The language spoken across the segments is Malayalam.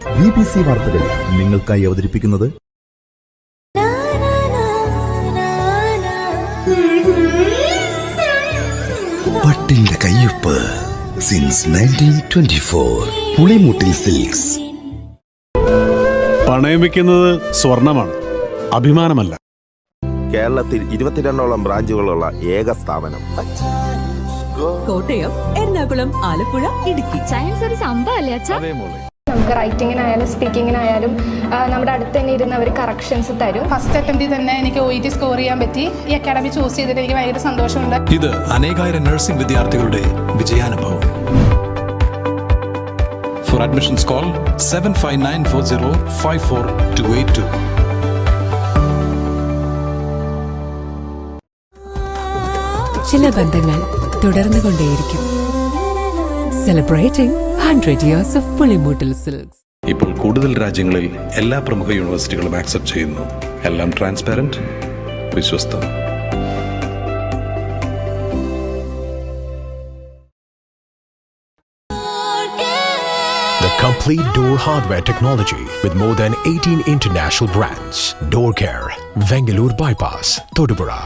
BBC വാർത്തകൾ നിങ്ങൾക്കായി അവതരിപ്പിക്കുന്നത് പട്ടിന്റെ കയ്യൊപ്പ് സിൻസ് 1924 പുളിമൂട്ടിൽ സിൽക്സ്. പണയം വെക്കുന്നത് സ്വർണമാണ്, അഭിമാനമല്ല. കേരളത്തിൽ 22ഓളം ബ്രാഞ്ചുകളുള്ള ഏക സ്ഥാപനം. കോട്ടയം, എറണാകുളം, ആലപ്പുഴ, ഇടുക്കി. സയൻസ് ഒരു സംഭവമല്ലേ അച്ഛാ? നമുക്ക് റൈറ്റിങ്ങിനായാലും സ്പീക്കിങ്ങിനായാലും നമ്മുടെ അടുത്ത് തന്നെ ഇരുന്ന് അവർ കറക്ഷൻസ് തരും. ഫസ്റ്റ് അറ്റംപ്റ്റിൽ തന്നെ എനിക്ക് OET സ്കോർ ചെയ്യാൻ പറ്റി. ഈ അക്കാഡമി ചൂസ് ചെയ്തിട്ട് എനിക്ക് ഭയങ്കര സന്തോഷമുണ്ട്. ഇത് അനേകായിരം നഴ്സിംഗ് വിദ്യാർത്ഥികളുടെ വിജയാനുഭവം. Four admissions call 7594054282. ചില ബന്ധങ്ങൾ തുടർന്നുകൊണ്ടേയിരിക്കും. Celebrating 100 years of Pulimoottil silks. ഇപ്പോൾ കൂടുതൽ രാജ്യങ്ങളിൽ എല്ലാ പ്രമുഖ യൂണിവേഴ്സിറ്റികളും ആക്സെപ്റ്റ് ചെയ്യുന്നു. എല്ലാം ട്രാൻസ്പെറന്റ്, വിശ്വസ്തം. The complete door hardware technology with more than 18 international brands. Door Care, Vengalur Bypass, Todupuzha.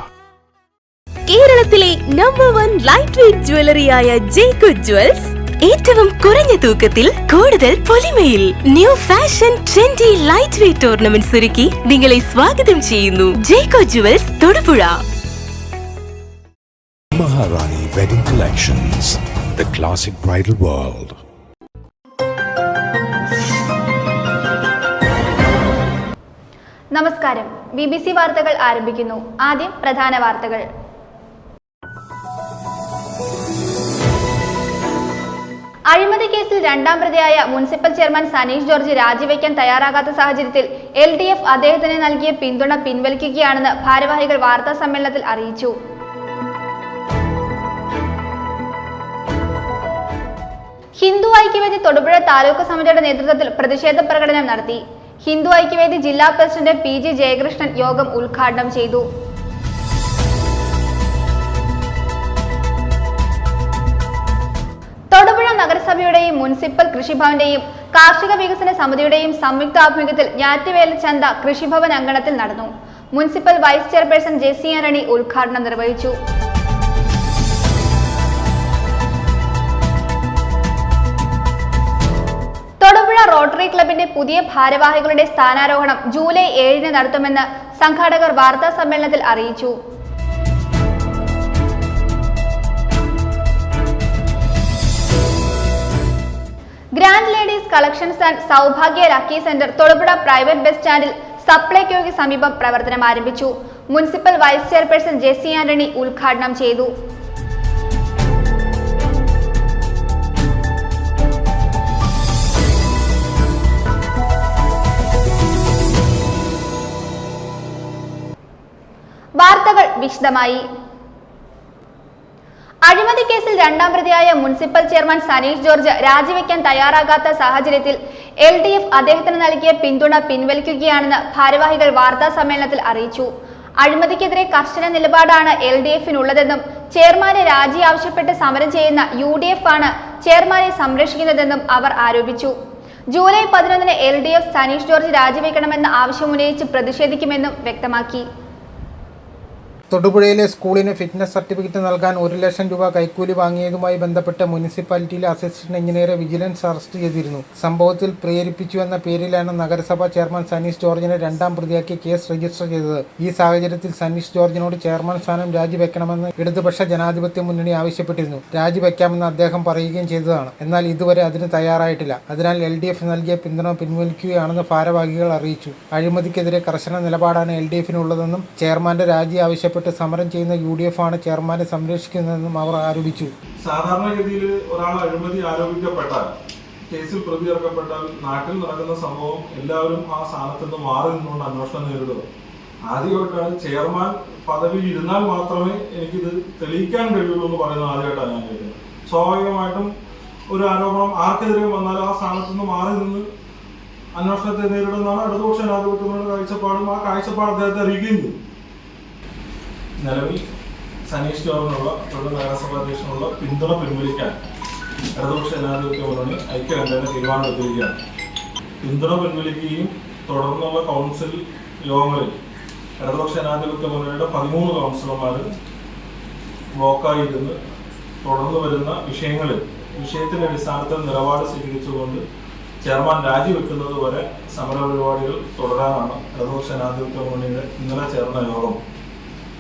കേരളത്തിലെ നമ്പർ 1 ലൈറ്റ് വെയ്റ്റ് ജ്വല്ലറിയായ ജേക്കോ ജ്വൽസ് ഏറ്റവും കുറഞ്ഞ തൂക്കത്തിൽ കൂടുതൽ പൊലിമയിൽ new fashion trendy light weight tournaments ഒരുക്കി നിങ്ങളെ സ്വാഗതം ചെയ്യുന്നു. ജേക്കോ ജ്വൽസ്, തൊടുപുഴ. Maharani Wedding Collections, the classic bridal world. നമസ്കാരം. BBC വാർത്തകൾ ആരംഭിക്കുന്നു. ആദ്യം പ്രധാന വാർത്തകൾ. അഴിമതി കേസിൽ രണ്ടാം പ്രതിയായ മുനിസിപ്പൽ ചെയർമാൻ സനീഷ് ജോർജ് രാജിവെക്കാൻ തയ്യാറാകാത്ത സാഹചര്യത്തിൽ LDF അദ്ദേഹത്തിന് നൽകിയ പിന്തുണ പിൻവലിക്കുകയാണെന്ന് ഭാരവാഹികൾ വാർത്താ സമ്മേളനത്തിൽ അറിയിച്ചു. ഹിന്ദു ഐക്യവേദി തൊടുപുഴ താലൂക്ക് സമിതിയുടെ നേതൃത്വത്തിൽ പ്രതിഷേധ പ്രകടനം നടത്തി. ഹിന്ദു ഐക്യവേദി ജില്ലാ പ്രസിഡന്റ് PG ജയകൃഷ്ണൻ യോഗം ഉദ്ഘാടനം ചെയ്തു. തൊടുപുഴ നഗരസഭയുടെയും മുനിസിപ്പൽ കൃഷിഭവന്റെയും കാർഷിക വികസന സമിതിയുടെയും സംയുക്ത ആഭിമുഖ്യത്തിൽ ഞാറ്റുവേല ചന്ത കൃഷിഭവൻ അങ്കണത്തിൽ നടന്നു. Municipal vice chairperson JC Antony ഉദ്ഘാടനം നിർവഹിച്ചു. തൊടുപുഴ റോട്ടറി ക്ലബിന്റെ പുതിയ ഭാരവാഹികളുടെ സ്ഥാനാരോഹണം ജൂലൈ 7-ന് നടത്തുമെന്ന് സംഘാടകർ വാർത്താ സമ്മേളനത്തിൽ അറിയിച്ചു. Grand ladies collections and Saubhagya lucky centre Thodupuzha private bus സ്റ്റാൻഡിൽ സപ്ലൈകോയ്ക്ക് സമീപം പ്രവർത്തനം ആരംഭിച്ചു. Municipal vice chairperson JC Antony ഉദ്ഘാടനം ചെയ്തു. വാർത്തകൾ വിശദമായി. അഴിമതി കേസിൽ രണ്ടാം പ്രതിയായ മുനിസിപ്പൽ ചെയർമാൻ സനീഷ് ജോർജ് രാജിവെക്കാൻ തയ്യാറാകാത്ത സാഹചര്യത്തിൽ LDF അദ്ദേഹത്തിന് നൽകിയ പിന്തുണ പിൻവലിക്കുകയാണെന്ന് ഭാരവാഹികൾ വാർത്താ സമ്മേളനത്തിൽ അറിയിച്ചു. അഴിമതിക്കെതിരെ കർശന നിലപാടാണ് LDFനുള്ളതെന്നും ചെയർമാനെ രാജി ആവശ്യപ്പെട്ട് സമരം ചെയ്യുന്ന UDF ആണ് ചെയർമാനെ സംരക്ഷിക്കുന്നതെന്നും അവർ ആരോപിച്ചു. ജൂലൈ 11-ന് LDF സനീഷ് ജോർജ് രാജിവെക്കണമെന്ന ആവശ്യമുന്നയിച്ച് പ്രതിഷേധിക്കുമെന്നും വ്യക്തമാക്കി. തൊടുപുഴയിലെ സ്കൂളിന് ഫിറ്റ്നസ് സർട്ടിഫിക്കറ്റ് നൽകാൻ 1 ലക്ഷം രൂപ കൈക്കൂലി വാങ്ങിയതുമായി ബന്ധപ്പെട്ട് മുനിസിപ്പാലിറ്റിയിലെ അസിസ്റ്റന്റ് എഞ്ചിനീയറെ വിജിലൻസ് അറസ്റ്റ് ചെയ്തിരുന്നു. സംഭവത്തിൽ പ്രേരിപ്പിച്ചുവെന്ന പേരിലാണ് നഗരസഭാ ചെയർമാൻ സനീഷ് ജോർജിനെ രണ്ടാം പ്രതിയാക്കി കേസ് രജിസ്റ്റർ ചെയ്തത്. ഈ സാഹചര്യത്തിൽ സനീഷ് ജോർജിനോട് ചെയർമാൻ സ്ഥാനം രാജിവെക്കണമെന്ന് ഇടതുപക്ഷ ജനാധിപത്യ മുന്നണി ആവശ്യപ്പെട്ടിരുന്നു. രാജിവെക്കാമെന്ന് അദ്ദേഹം പറയുകയും ചെയ്തതാണ്. എന്നാൽ ഇതുവരെ അതിന് തയ്യാറായിട്ടില്ല. അതിനാൽ LDF നൽകിയ പിന്തുണ പിൻവലിക്കുകയാണെന്ന് ഭാരവാഹികൾ അറിയിച്ചു. അഴിമതിക്കെതിരെ കർശന നിലപാടാണ് LDFനുള്ളതെന്നും ചെയർമാന്റെ രാജി ആവശ്യപ്പെട്ടു സമരം ചെയ്യുന്ന UDF ആണ് ചെയർമാനെ സംരക്ഷിക്കുന്നതെന്നും അവർ ആരോപിച്ചു. സാധാരണഗതിയിൽ ഒരാൾ അഴിമതി ആരോപിക്കപ്പെട്ടാൽ, കേസിൽ പ്രതി ചേർക്കപ്പെട്ടാൽ നാട്ടിൽ നടക്കുന്ന സംഭവം എല്ലാവരും ആ സ്ഥാനത്ത് നിന്ന് മാറി നിന്നുകൊണ്ട് അന്വേഷണം നേരിടുക. ആദ്യമായിട്ടാണ് ചെയർമാൻ പദവിയിൽ ഇരുന്നാൽ മാത്രമേ എനിക്കിത് തെളിയിക്കാൻ കഴിയുള്ളൂ എന്ന് പറയുന്നത് ആദ്യമായിട്ടാണ് ഞാൻ കേൾക്കുന്നത്. സ്വാഭാവികമായിട്ടും ഒരു ആരോപണം ആർക്കെതിരെ വന്നാലും ആ സ്ഥാനത്ത് നിന്ന് മാറി നിന്ന് അന്വേഷണത്തെ നേരിടുന്നതാണ് ഇടതുപക്ഷ ജനാധിപത്യങ്ങളുടെ കാഴ്ചപ്പാടും. ആ കാഴ്ചപ്പാട് അദ്ദേഹത്തെ അറിയിക്കുകയും ചെയ്തു. നിലവിൽ സനീഷ് ജോർജിനുള്ള തൊഴിൽ നഗരസഭാ അധ്യക്ഷനുള്ള പിന്തുണ പിൻവലിക്കാൻ ഇടതുപക്ഷ ജനാധിപത്യ മുന്നണി ഐക്യകണ്ഠേന തീരുമാനമെടുത്തിരിക്കുകയാണ്. പിന്തുണ പിൻവലിക്കുകയും തുടർന്നുള്ള കൗൺസിൽ യോഗങ്ങളിൽ ഇടതുപക്ഷ ജനാധിപത്യ മുന്നണിയുടെ 13 കൗൺസിലർമാർ ബ്ലോക്കായിരുന്ന് തുടർന്ന് വരുന്ന വിഷയത്തിന്റെ അടിസ്ഥാനത്തിൽ നിലപാട് സ്വീകരിച്ചുകൊണ്ട് ചെയർമാൻ രാജിവെക്കുന്നത് വരെ സമരപരിപാടികൾ തുടരാനാണ് ഇടതുപക്ഷ ജനാധിപത്യ മുന്നണിയുടെ ഇന്നലെ ചേർന്ന യോഗം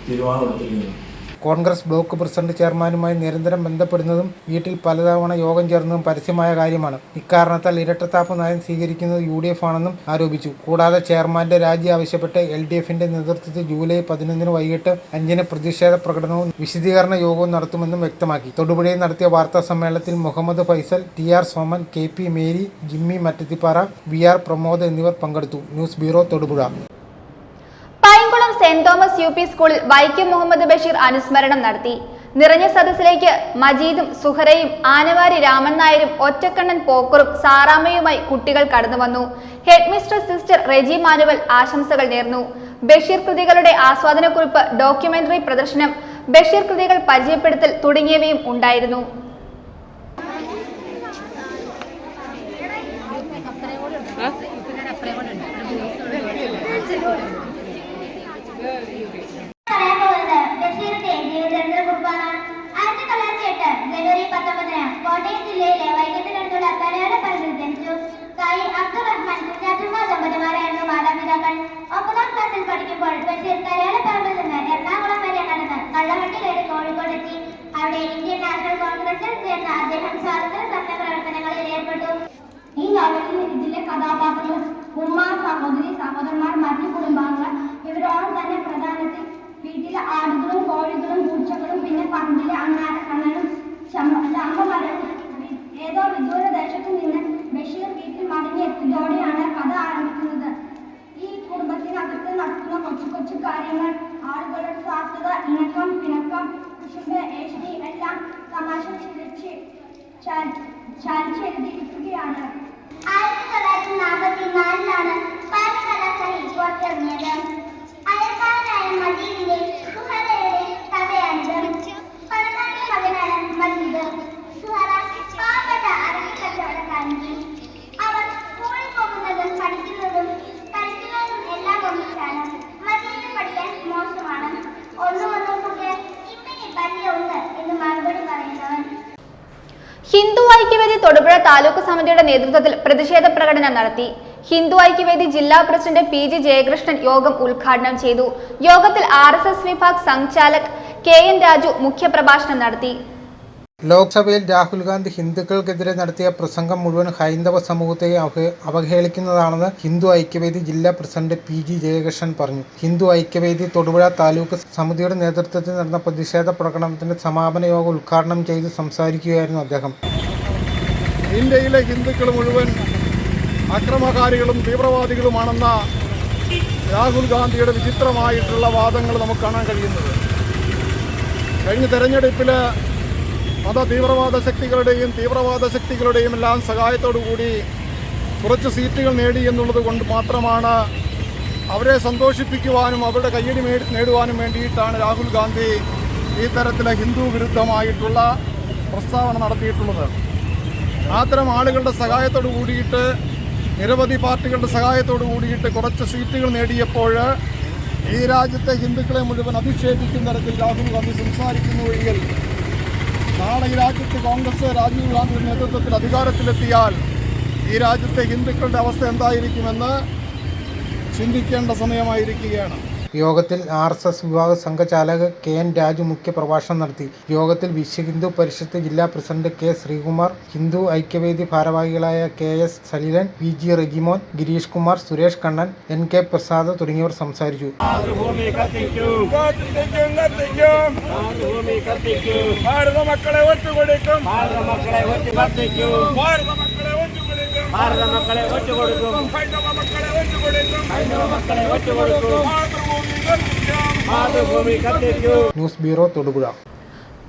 തീരുമാനമെടുത്തിരിക്കുന്നത്. കോൺഗ്രസ് ബ്ലോക്ക് പ്രസിഡന്റ് ചെയർമാനുമായി നിരന്തരം ബന്ധപ്പെടുന്നതും വീട്ടിൽ പലതവണ യോഗം ചേർന്നതും പരസ്യമായ കാര്യമാണ്. ഇക്കാരണത്താൽ ഇരട്ടത്താപ്പ് നയം സ്വീകരിക്കുന്നത് UDF ആണെന്നും ആരോപിച്ചു. കൂടാതെ ചെയർമാന്റെ രാജി ആവശ്യപ്പെട്ട് LDFന്റെ നേതൃത്വത്തിൽ ജൂലൈ 11 വൈകിട്ട് 5 പ്രതിഷേധ പ്രകടനവും വിശദീകരണ യോഗവും നടത്തുമെന്നും വ്യക്തമാക്കി. തൊടുപുഴയിൽ നടത്തിയ വാർത്താ സമ്മേളനത്തിൽ Muhammad Faisal, TR Soman, KP Mary, Jimmy Mattathippara, VR Pramod എന്നിവർ പങ്കെടുത്തു. News bureau, Thodupuzha. Painkulam saint Thomas UP സ്കൂളിൽ വൈക്കം മുഹമ്മദ് ബഷീർ അനുസ്മരണം നടത്തി. നിറഞ്ഞ സദസ്സിലേക്ക് മജീദും സുഹറയും ആനവാരി രാമൻ നായരും ഒറ്റക്കണ്ണൻ പോക്കറും സാറാമ്മയുമായി കുട്ടികൾ കടന്നു വന്നു. Headmistress sister Reji Manuel ആശംസകൾ നേർന്നു. ബഷീർ കൃതികളുടെ ആസ്വാദനക്കുറിപ്പ്, ഡോക്യുമെന്ററി പ്രദർശനം, ബഷീർ കൃതികൾ പരിചയപ്പെടുത്തൽ തുടങ്ങിയവയും ഉണ്ടായിരുന്നു. ബഷീറിന്റെ ജീവചരിത്രക്കുറിപ്പാണ്. 1908 ജനുവരി 19 കോട്ടയം ജില്ലയിലെ വൈക്കത്തിനടുത്തുള്ള തലയാലപ്പറമ്പിൽ ജനിച്ചു. സായി അബ്ദുൾ റഹ്മാൻ കുഞ്ഞാറ്റമ്മ ദമ്പതിമാരായിരുന്നു മാതാപിതാക്കൾ. 9ാം ക്ലാസ്സിൽ പഠിക്കുമ്പോൾ ബഷീർ തലയാലപ്പറമ്പിൽ നിന്ന് എറണാകുളം വരെ നടന്ന് കള്ളവണ്ടി കയറി കോഴിക്കോടെത്തി. അവിടെ ഇന്ത്യൻ നാഷണൽ കോൺഗ്രസിൽ ചേർന്ന അദ്ദേഹം സ്വാതന്ത്ര്യ സമര പ്രവർത്തനങ്ങളിൽ ഏർപ്പെട്ടു. ഈ നോവലിൽ ഇതിലെ കഥാപാത്രങ്ങൾ ഉമ്മ, സഹോദരി, സഹോദരന്മാർ, മറ്റു കുടുംബാംഗങ്ങൾ ഇവരോളം തന്നെ പ്രധാനത്തിൽ വീട്ടിലെ ആടുകളും കോഴികളും പൂച്ചകളും പിന്നെ പറമ്പിലെ അണ്ണനും ശാമ്പമരവും. ഏതോ വിദൂര ദേശത്തു നിന്ന് ബഷീർ വീട്ടിൽ മടങ്ങിയെത്തിയതോടെയാണ് കഥ ആരംഭിക്കുന്നത്. ഈ കുടുംബത്തിനകത്ത് നടക്കുന്ന കൊച്ചു കാര്യങ്ങൾ, ആളുകളുടെ സ്വാർത്ഥത, ഇണക്കം, പിണക്കം, കുശുമ്പ്, ഏഷ്ടി എല്ലാം തമാശ ചാലിച്ചെഴുതിയിരിക്കുകയാണ്. 1944 ബാലകലാസഭയിൽ പുറത്തിറങ്ങിയത്. അയൽക്കാരനായ മജീദിന്റെ സുഹറയുടെ കഥയാണിത്. പണക്കാരുടെ മകനാണ് മജീദ്. സുഹറ പാവപ്പെട്ട അരങ്ങി കച്ചവടക്കാരൻ. അവർ സ്കൂളിൽ പോകുന്നതും പഠിക്കുന്നതും കളിക്കുന്നതും എല്ലാം ഒന്നിച്ചാണ്. മജീദ് പഠിക്കാൻ മോശമാണ്. ഒന്നും കൂടെ ഇമ്മിനി വലിയ ഒന്ന് എന്ന് മറുപടി പറയുന്നവൻ. ഹിന്ദു ഐക്യവേദി തൊടുപുഴ താലൂക്ക് സമിതിയുടെ നേതൃത്വത്തിൽ പ്രതിഷേധ പ്രകടനം നടത്തി. ഹിന്ദു ഐക്യവേദി ജില്ലാ പ്രസിഡന്റ് PG ജയകൃഷ്ണൻ യോഗം ഉദ്ഘാടനം ചെയ്തു. യോഗത്തിൽ RSS വിഭാഗ് സംഘാലക് KN രാജു മുഖ്യപ്രഭാഷണം നടത്തി. ലോക്സഭയിൽ രാഹുൽ ഗാന്ധി ഹിന്ദുക്കൾക്കെതിരെ നടത്തിയ പ്രസംഗം മുഴുവൻ ഹൈന്ദവ സമൂഹത്തെ അവഹേളിക്കുന്നതാണെന്ന് ഹിന്ദു ഐക്യവേദി ജില്ലാ പ്രസിഡന്റ് PG ജയകൃഷ്ണൻ പറഞ്ഞു. ഹിന്ദു ഐക്യവേദി തൊടുപുഴ താലൂക്ക് സമിതിയുടെ നേതൃത്വത്തിൽ നടന്ന പ്രതിഷേധ പ്രകടനത്തിന്റെ സമാപന യോഗം ഉദ്ഘാടനം ചെയ്ത് സംസാരിക്കുകയായിരുന്നു അദ്ദേഹം. ഇന്ത്യയിലെ ഹിന്ദുക്കൾ മുഴുവൻ അക്രമകാരികളും തീവ്രവാദികളുമാണെന്ന രാഹുൽ ഗാന്ധിയുടെ വിചിത്രമായിട്ടുള്ള വാദങ്ങൾ നമുക്ക് കാണാൻ കഴിയുന്നത്. കഴിഞ്ഞ തെരഞ്ഞെടുപ്പിൽ മത തീവ്രവാദ ശക്തികളുടെയും എല്ലാം സഹായത്തോടുകൂടി കുറച്ച് സീറ്റുകൾ നേടി എന്നുള്ളത് കൊണ്ട് മാത്രമാണ് അവരെ സന്തോഷിപ്പിക്കുവാനും അവരുടെ കയ്യടി നേടുവാനും വേണ്ടിയിട്ടാണ് രാഹുൽ ഗാന്ധി ഈ തരത്തിലെ ഹിന്ദു വിരുദ്ധമായിട്ടുള്ള പ്രസ്താവന നടത്തിയിട്ടുള്ളത്. അത്തരം ആളുകളുടെ സഹായത്തോടു കൂടിയിട്ട്, നിരവധി പാർട്ടികളുടെ സഹായത്തോടു കൂടിയിട്ട് കുറച്ച് സീറ്റുകൾ നേടിയപ്പോൾ ഈ രാജ്യത്തെ ഹിന്ദുക്കളെ മുഴുവൻ അധിക്ഷേപിക്കുന്ന തരത്തിൽ രാഹുൽ ഗാന്ധി സംസാരിക്കുന്നുവെങ്കിൽ നാളെ ഈ രാജ്യത്ത് കോൺഗ്രസ് രാജീവ് ഗാന്ധിയുടെ നേതൃത്വത്തിൽ അധികാരത്തിലെത്തിയാൽ ഈ രാജ്യത്തെ ഹിന്ദുക്കളുടെ അവസ്ഥ എന്തായിരിക്കുമെന്ന് ചിന്തിക്കേണ്ട സമയമായിരിക്കുകയാണ്. യോഗത്തിൽ RSS വിഭാഗ സംഘചാലക് KN രാജു മുഖ്യ പ്രഭാഷണം നടത്തി. യോഗത്തിൽ വിശ്വ ഹിന്ദു പരിഷത്ത് ജില്ലാ പ്രസിഡന്റ് K ശ്രീകുമാർ, ഹിന്ദു ഐക്യവേദി ഭാരവാഹികളായ KS Saleelan, VG Rejimon, Girish Kumar, Suresh Kannan, NK Prasad തുടങ്ങിയവർ സംസാരിച്ചു. News bureau, Thodupuzha.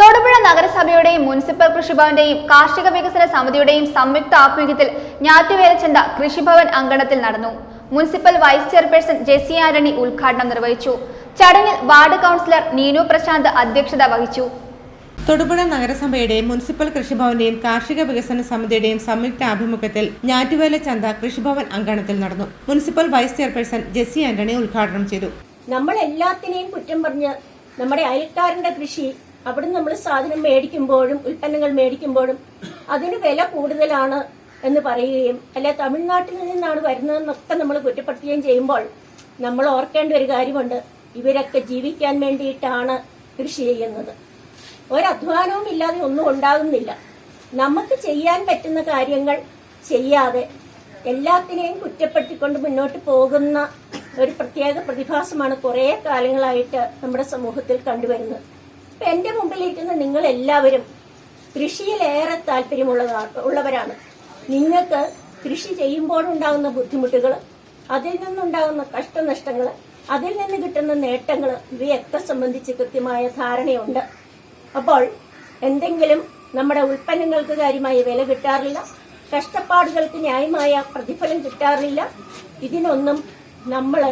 തൊടുപുഴ നഗരസഭയുടെയും മുനിസിപ്പൽ കൃഷിഭവന്റെയും കാർഷിക വികസന സമിതിയുടെയും സംയുക്ത ആഭിമുഖ്യത്തിൽ ഞാറ്റുവേലച്ചന്ത കൃഷിഭവൻ അങ്കണത്തിൽ നടന്നു. Municipal vice chairperson Jessy Antony ഉദ്ഘാടനം നിർവഹിച്ചു. ചടങ്ങിൽ വാർഡ് കൗൺസിലർ നീനു പ്രശാന്ത് അധ്യക്ഷത വഹിച്ചു. തൊടുപുഴ നഗരസഭയുടെയും മുനിസിപ്പൽ കൃഷിഭവന്റെയും കാർഷിക വികസന സമിതിയുടെയും സംയുക്ത ആഭിമുഖ്യത്തിൽ ഞാറ്റുവേല ചന്ത കൃഷിഭവൻ അങ്കണത്തിൽ നടന്നു. Municipal vice chairperson Jessy Antony ഉദ്ഘാടനം ചെയ്തു. നമ്മൾ എല്ലാത്തിനെയും കുറ്റം പറഞ്ഞ് നമ്മുടെ അയൽക്കാരന്റെ കൃഷി അവിടുന്ന് നമ്മൾ സാധനം മേടിക്കുമ്പോഴും ഉൽപ്പന്നങ്ങൾ മേടിക്കുമ്പോഴും അതിന് വില കൂടുതലാണ് എന്ന് പറയുകയും അല്ലെ തമിഴ്നാട്ടിൽ നിന്നാണ് വരുന്നതെന്നൊക്കെ നമ്മൾ കുറ്റപ്പെടുത്തുകയും ചെയ്യുമ്പോൾ നമ്മൾ ഓർക്കേണ്ട ഒരു കാര്യമുണ്ട്. ഇവരൊക്കെ ജീവിക്കാൻ വേണ്ടിയിട്ടാണ് കൃഷി ചെയ്യുന്നത്. ഒരധ്വാനവും ഇല്ലാതെ ഒന്നും ഉണ്ടാകുന്നില്ല. നമുക്ക് ചെയ്യാൻ പറ്റുന്ന കാര്യങ്ങൾ ചെയ്യാതെ എല്ലാത്തിനെയും കുറ്റപ്പെടുത്തിക്കൊണ്ട് മുന്നോട്ട് പോകുന്ന ഒരു പ്രത്യേക പ്രതിഭാസമാണ് കുറേ കാലങ്ങളായിട്ട് നമ്മുടെ സമൂഹത്തിൽ കണ്ടുവരുന്നത്. ഇപ്പം എൻ്റെ മുമ്പിലിരിക്കുന്ന നിങ്ങൾ എല്ലാവരും കൃഷിയിലേറെ താല്പര്യമുള്ളവരാണ്. നിങ്ങൾക്ക് കൃഷി ചെയ്യുമ്പോഴുണ്ടാകുന്ന ബുദ്ധിമുട്ടുകൾ, അതിൽ നിന്നുണ്ടാകുന്ന കഷ്ടനഷ്ടങ്ങൾ, അതിൽ നിന്ന് കിട്ടുന്ന നേട്ടങ്ങൾ ഇവയൊക്കെ സംബന്ധിച്ച് കൃത്യമായ ധാരണയുണ്ട്. അപ്പോൾ എന്തെങ്കിലും നമ്മുടെ ഉൽപ്പന്നങ്ങൾക്ക് കാര്യമായ വില കിട്ടാറില്ല, കഷ്ടപ്പാടുകൾക്ക് ന്യായമായ പ്രതിഫലം കിട്ടാറില്ല. ഇതിനൊന്നും നമ്മൾ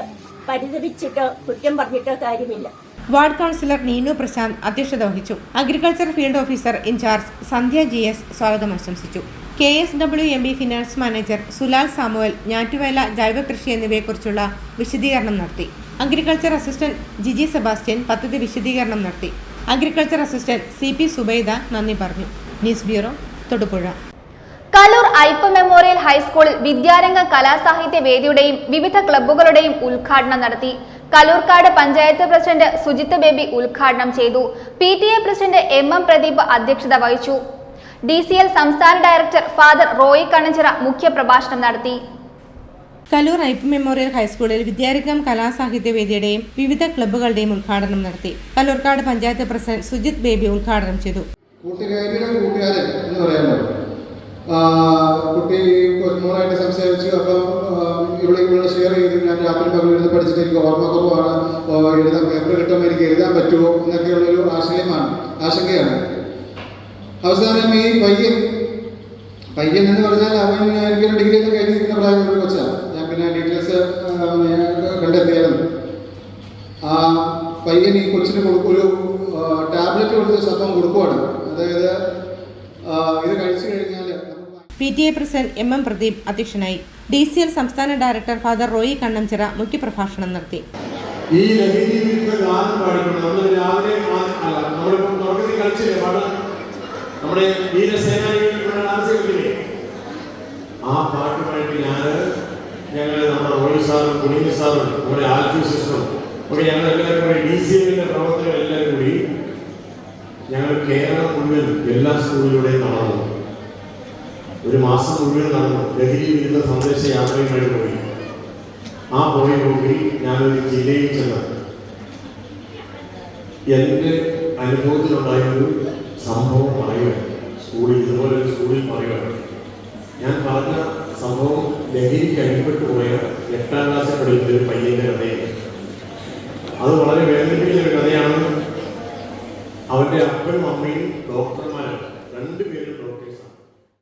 പരിതപിച്ചിട്ടോ കുറ്റം പറഞ്ഞിട്ടോ കാര്യമില്ല. വാർഡ് കൗൺസിലർ നീനു പ്രശാന്ത് അധ്യക്ഷത വഹിച്ചു. അഗ്രികൾച്ചർ ഫീൽഡ് ഓഫീസർ ഇൻചാർജ് സന്ധ്യ GS സ്വാഗതം ആശംസിച്ചു. KSWMB finance manager Sulal Samuel ഞാറ്റുവേല, ജൈവ കൃഷി എന്നിവയെക്കുറിച്ചുള്ള വിശദീകരണം നടത്തി. അഗ്രികൾച്ചർ അസിസ്റ്റന്റ് ജിജി സെബാസ്റ്റ്യൻ പദ്ധതി വിശദീകരണം നടത്തി. അഗ്രികൾച്ചർ അസിസ്റ്റന്റ് CP സുബൈദ നന്ദി പറഞ്ഞു. News bureau, Thodupuzha. Kaloor Ipe memorial ഹൈസ്കൂളിൽ വിദ്യാരംഗ കലാസാഹിത്യ വേദിയുടെയും വിവിധ ക്ലബ്ബുകളുടെയും ഉദ്ഘാടനം നടത്തി. കലൂർക്കാട് പഞ്ചായത്ത് പ്രസിഡന്റ് സുജിത്ത് ബേബി ഉദ്ഘാടനം ചെയ്തു. PTA പ്രസിഡന്റ് MM പ്രദീപ് അധ്യക്ഷത വഹിച്ചു. DCL സംസ്ഥാന ഡയറക്ടർ ഫാദർ റോയി കണഞ്ചിറ മുഖ്യപ്രഭാഷണം നടത്തി. കലൂർ ഐപ്പ് മെമ്മോറിയൽ ഹൈസ്കൂളിൽ വിദ്യാരംഗം കലാസാഹിത്യ വേദിയുടെയും വിവിധ ക്ലബ്ബുകളുടെയും ഉദ്ഘാടനം നടത്തി. കലൂർക്കാട് പഞ്ചായത്ത് പ്രസിഡന്റ് സുജിത്ത് ബേബി ഉദ്ഘാടനം ചെയ്തു. കൂട്ടുകാരിയുടെ കൂട്ടുകാരൻ എന്ന് പറയുന്നത് കുട്ടി മോനായിട്ട് സംസാരിച്ചു. അപ്പം ഇവിടെ ഷെയർ ചെയ്തു. ഞാൻ രാത്രി പകലിരുന്ന് പഠിച്ചിട്ട് എനിക്ക് ഓർമ്മക്കുറവാണ്, എഴുതാൻ പേപ്പർ കിട്ടുമ്പോൾ എനിക്ക് എഴുതാൻ പറ്റുമോ എന്നൊക്കെയുള്ളൊരു ആശങ്കയാണ്. അവസാനം ഈ പയ്യൻ എന്ന് പറഞ്ഞാൽ അവൻ എനിക്കൊരു ഡിഗ്രി ഒക്കെ കഴിഞ്ഞ് നിൽക്കുന്ന പ്രായമുള്ള കൊച്ചാണ്. ഞാൻ പിന്നെ ഡീറ്റെയിൽസ് കണ്ടെത്തിയായിരുന്നു. ആ പയ്യൻ ഈ കൊച്ചിന് ഒരു ടാബ്ലറ്റ് കൊടുത്ത് സ്വന്തം കൊടുക്കുവാണ്. അതായത് ഇത് കഴിച്ചു കഴിഞ്ഞാൽ PTA പ്രസിഡന്റ് MM പ്രദീപ് അധ്യക്ഷനായി. DCL സംസ്ഥാന ഡയറക്ടർ ഫാദർ റോയി കണ്ണഞ്ചിറ മുഖ്യപ്രഭാഷണം നടത്തി. ഈ നമ്മുടെ വീരസേനാനികളിലെ ആ പാട്ടുമായിട്ട് ഞങ്ങൾ നമ്മുടെ റോയി സാറും കുടിങ്ങി സാറും നമ്മുടെ ആൽഫി സിസ്റ്ററും ഒക്കെ ഞങ്ങൾ എല്ലാവരും കൂടി DCLന്റെ പ്രവർത്തകർ എല്ലാവരും കൂടി ഞങ്ങൾ കേരളം മുഴുവൻ എല്ലാ സ്കൂളിലൂടെയും നടന്നു. ഒരു മാസം മുഴുവൻ നടന്നു. ലഹരി വിരുദ്ധ സന്ദേശ യാത്രയുമായി പോയി. ആ പോയി ഞാനൊരു ജില്ലയിൽ ചെന്ന് എൻ്റെ അനുഭവത്തിലുണ്ടായൊരു സംഭവം പറയുകയാണ്. ഇതുപോലൊരു സ്കൂളിൽ പറയുകയാണ്. ഞാൻ പറഞ്ഞ സംഭവം ലഹരിക്ക് അടിപ്പെട്ടു പോയ 8ാം ക്ലാസ്സിൽ പഠിക്കുന്ന ഒരു പയ്യൻ്റെ കഥയാണ്. അത് വളരെ വേദനിപ്പിക്കുന്ന ഒരു കഥയാണ്. അവൻ്റെ അപ്പനും അമ്മയും ഡോക്ടർമാരാണ്. രണ്ടുപേരും ഡോക്ടേഴ്സാണ്.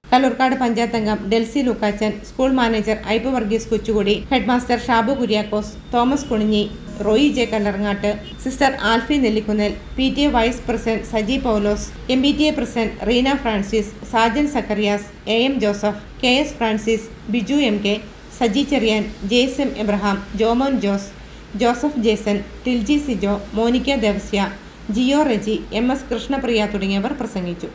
കലൂർക്കാട് പഞ്ചായത്ത് അംഗം Delsy Lukachan, school manager Aippu Varghese Kochukudi, headmaster Shabu Kuriakose, Thomas Kuninji, Roy J Kallarangatt, sister Alphy Nellikunnel, PTA vice president Saji Paulose, MBTA president Reena Francis, Sajan Zacharias, AM Joseph, KS Francis, Biju MK, Saji Cherian, JSM Abraham, Jomon Jose, Joseph Jason, Tilji Sijo, Monica Devasia, Jio Reji, MS Krishnapriya തുടങ്ങിയവർ പ്രസംഗിച്ചു.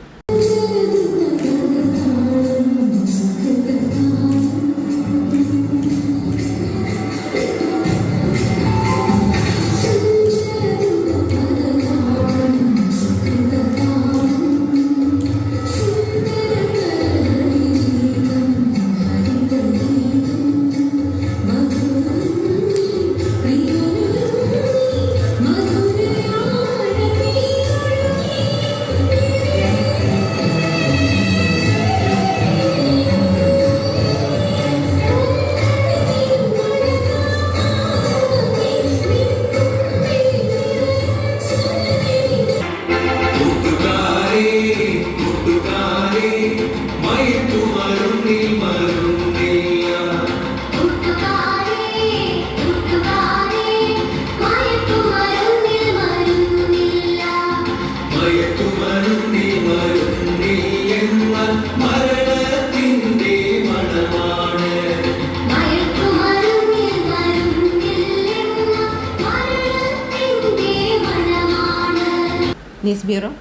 News bureau,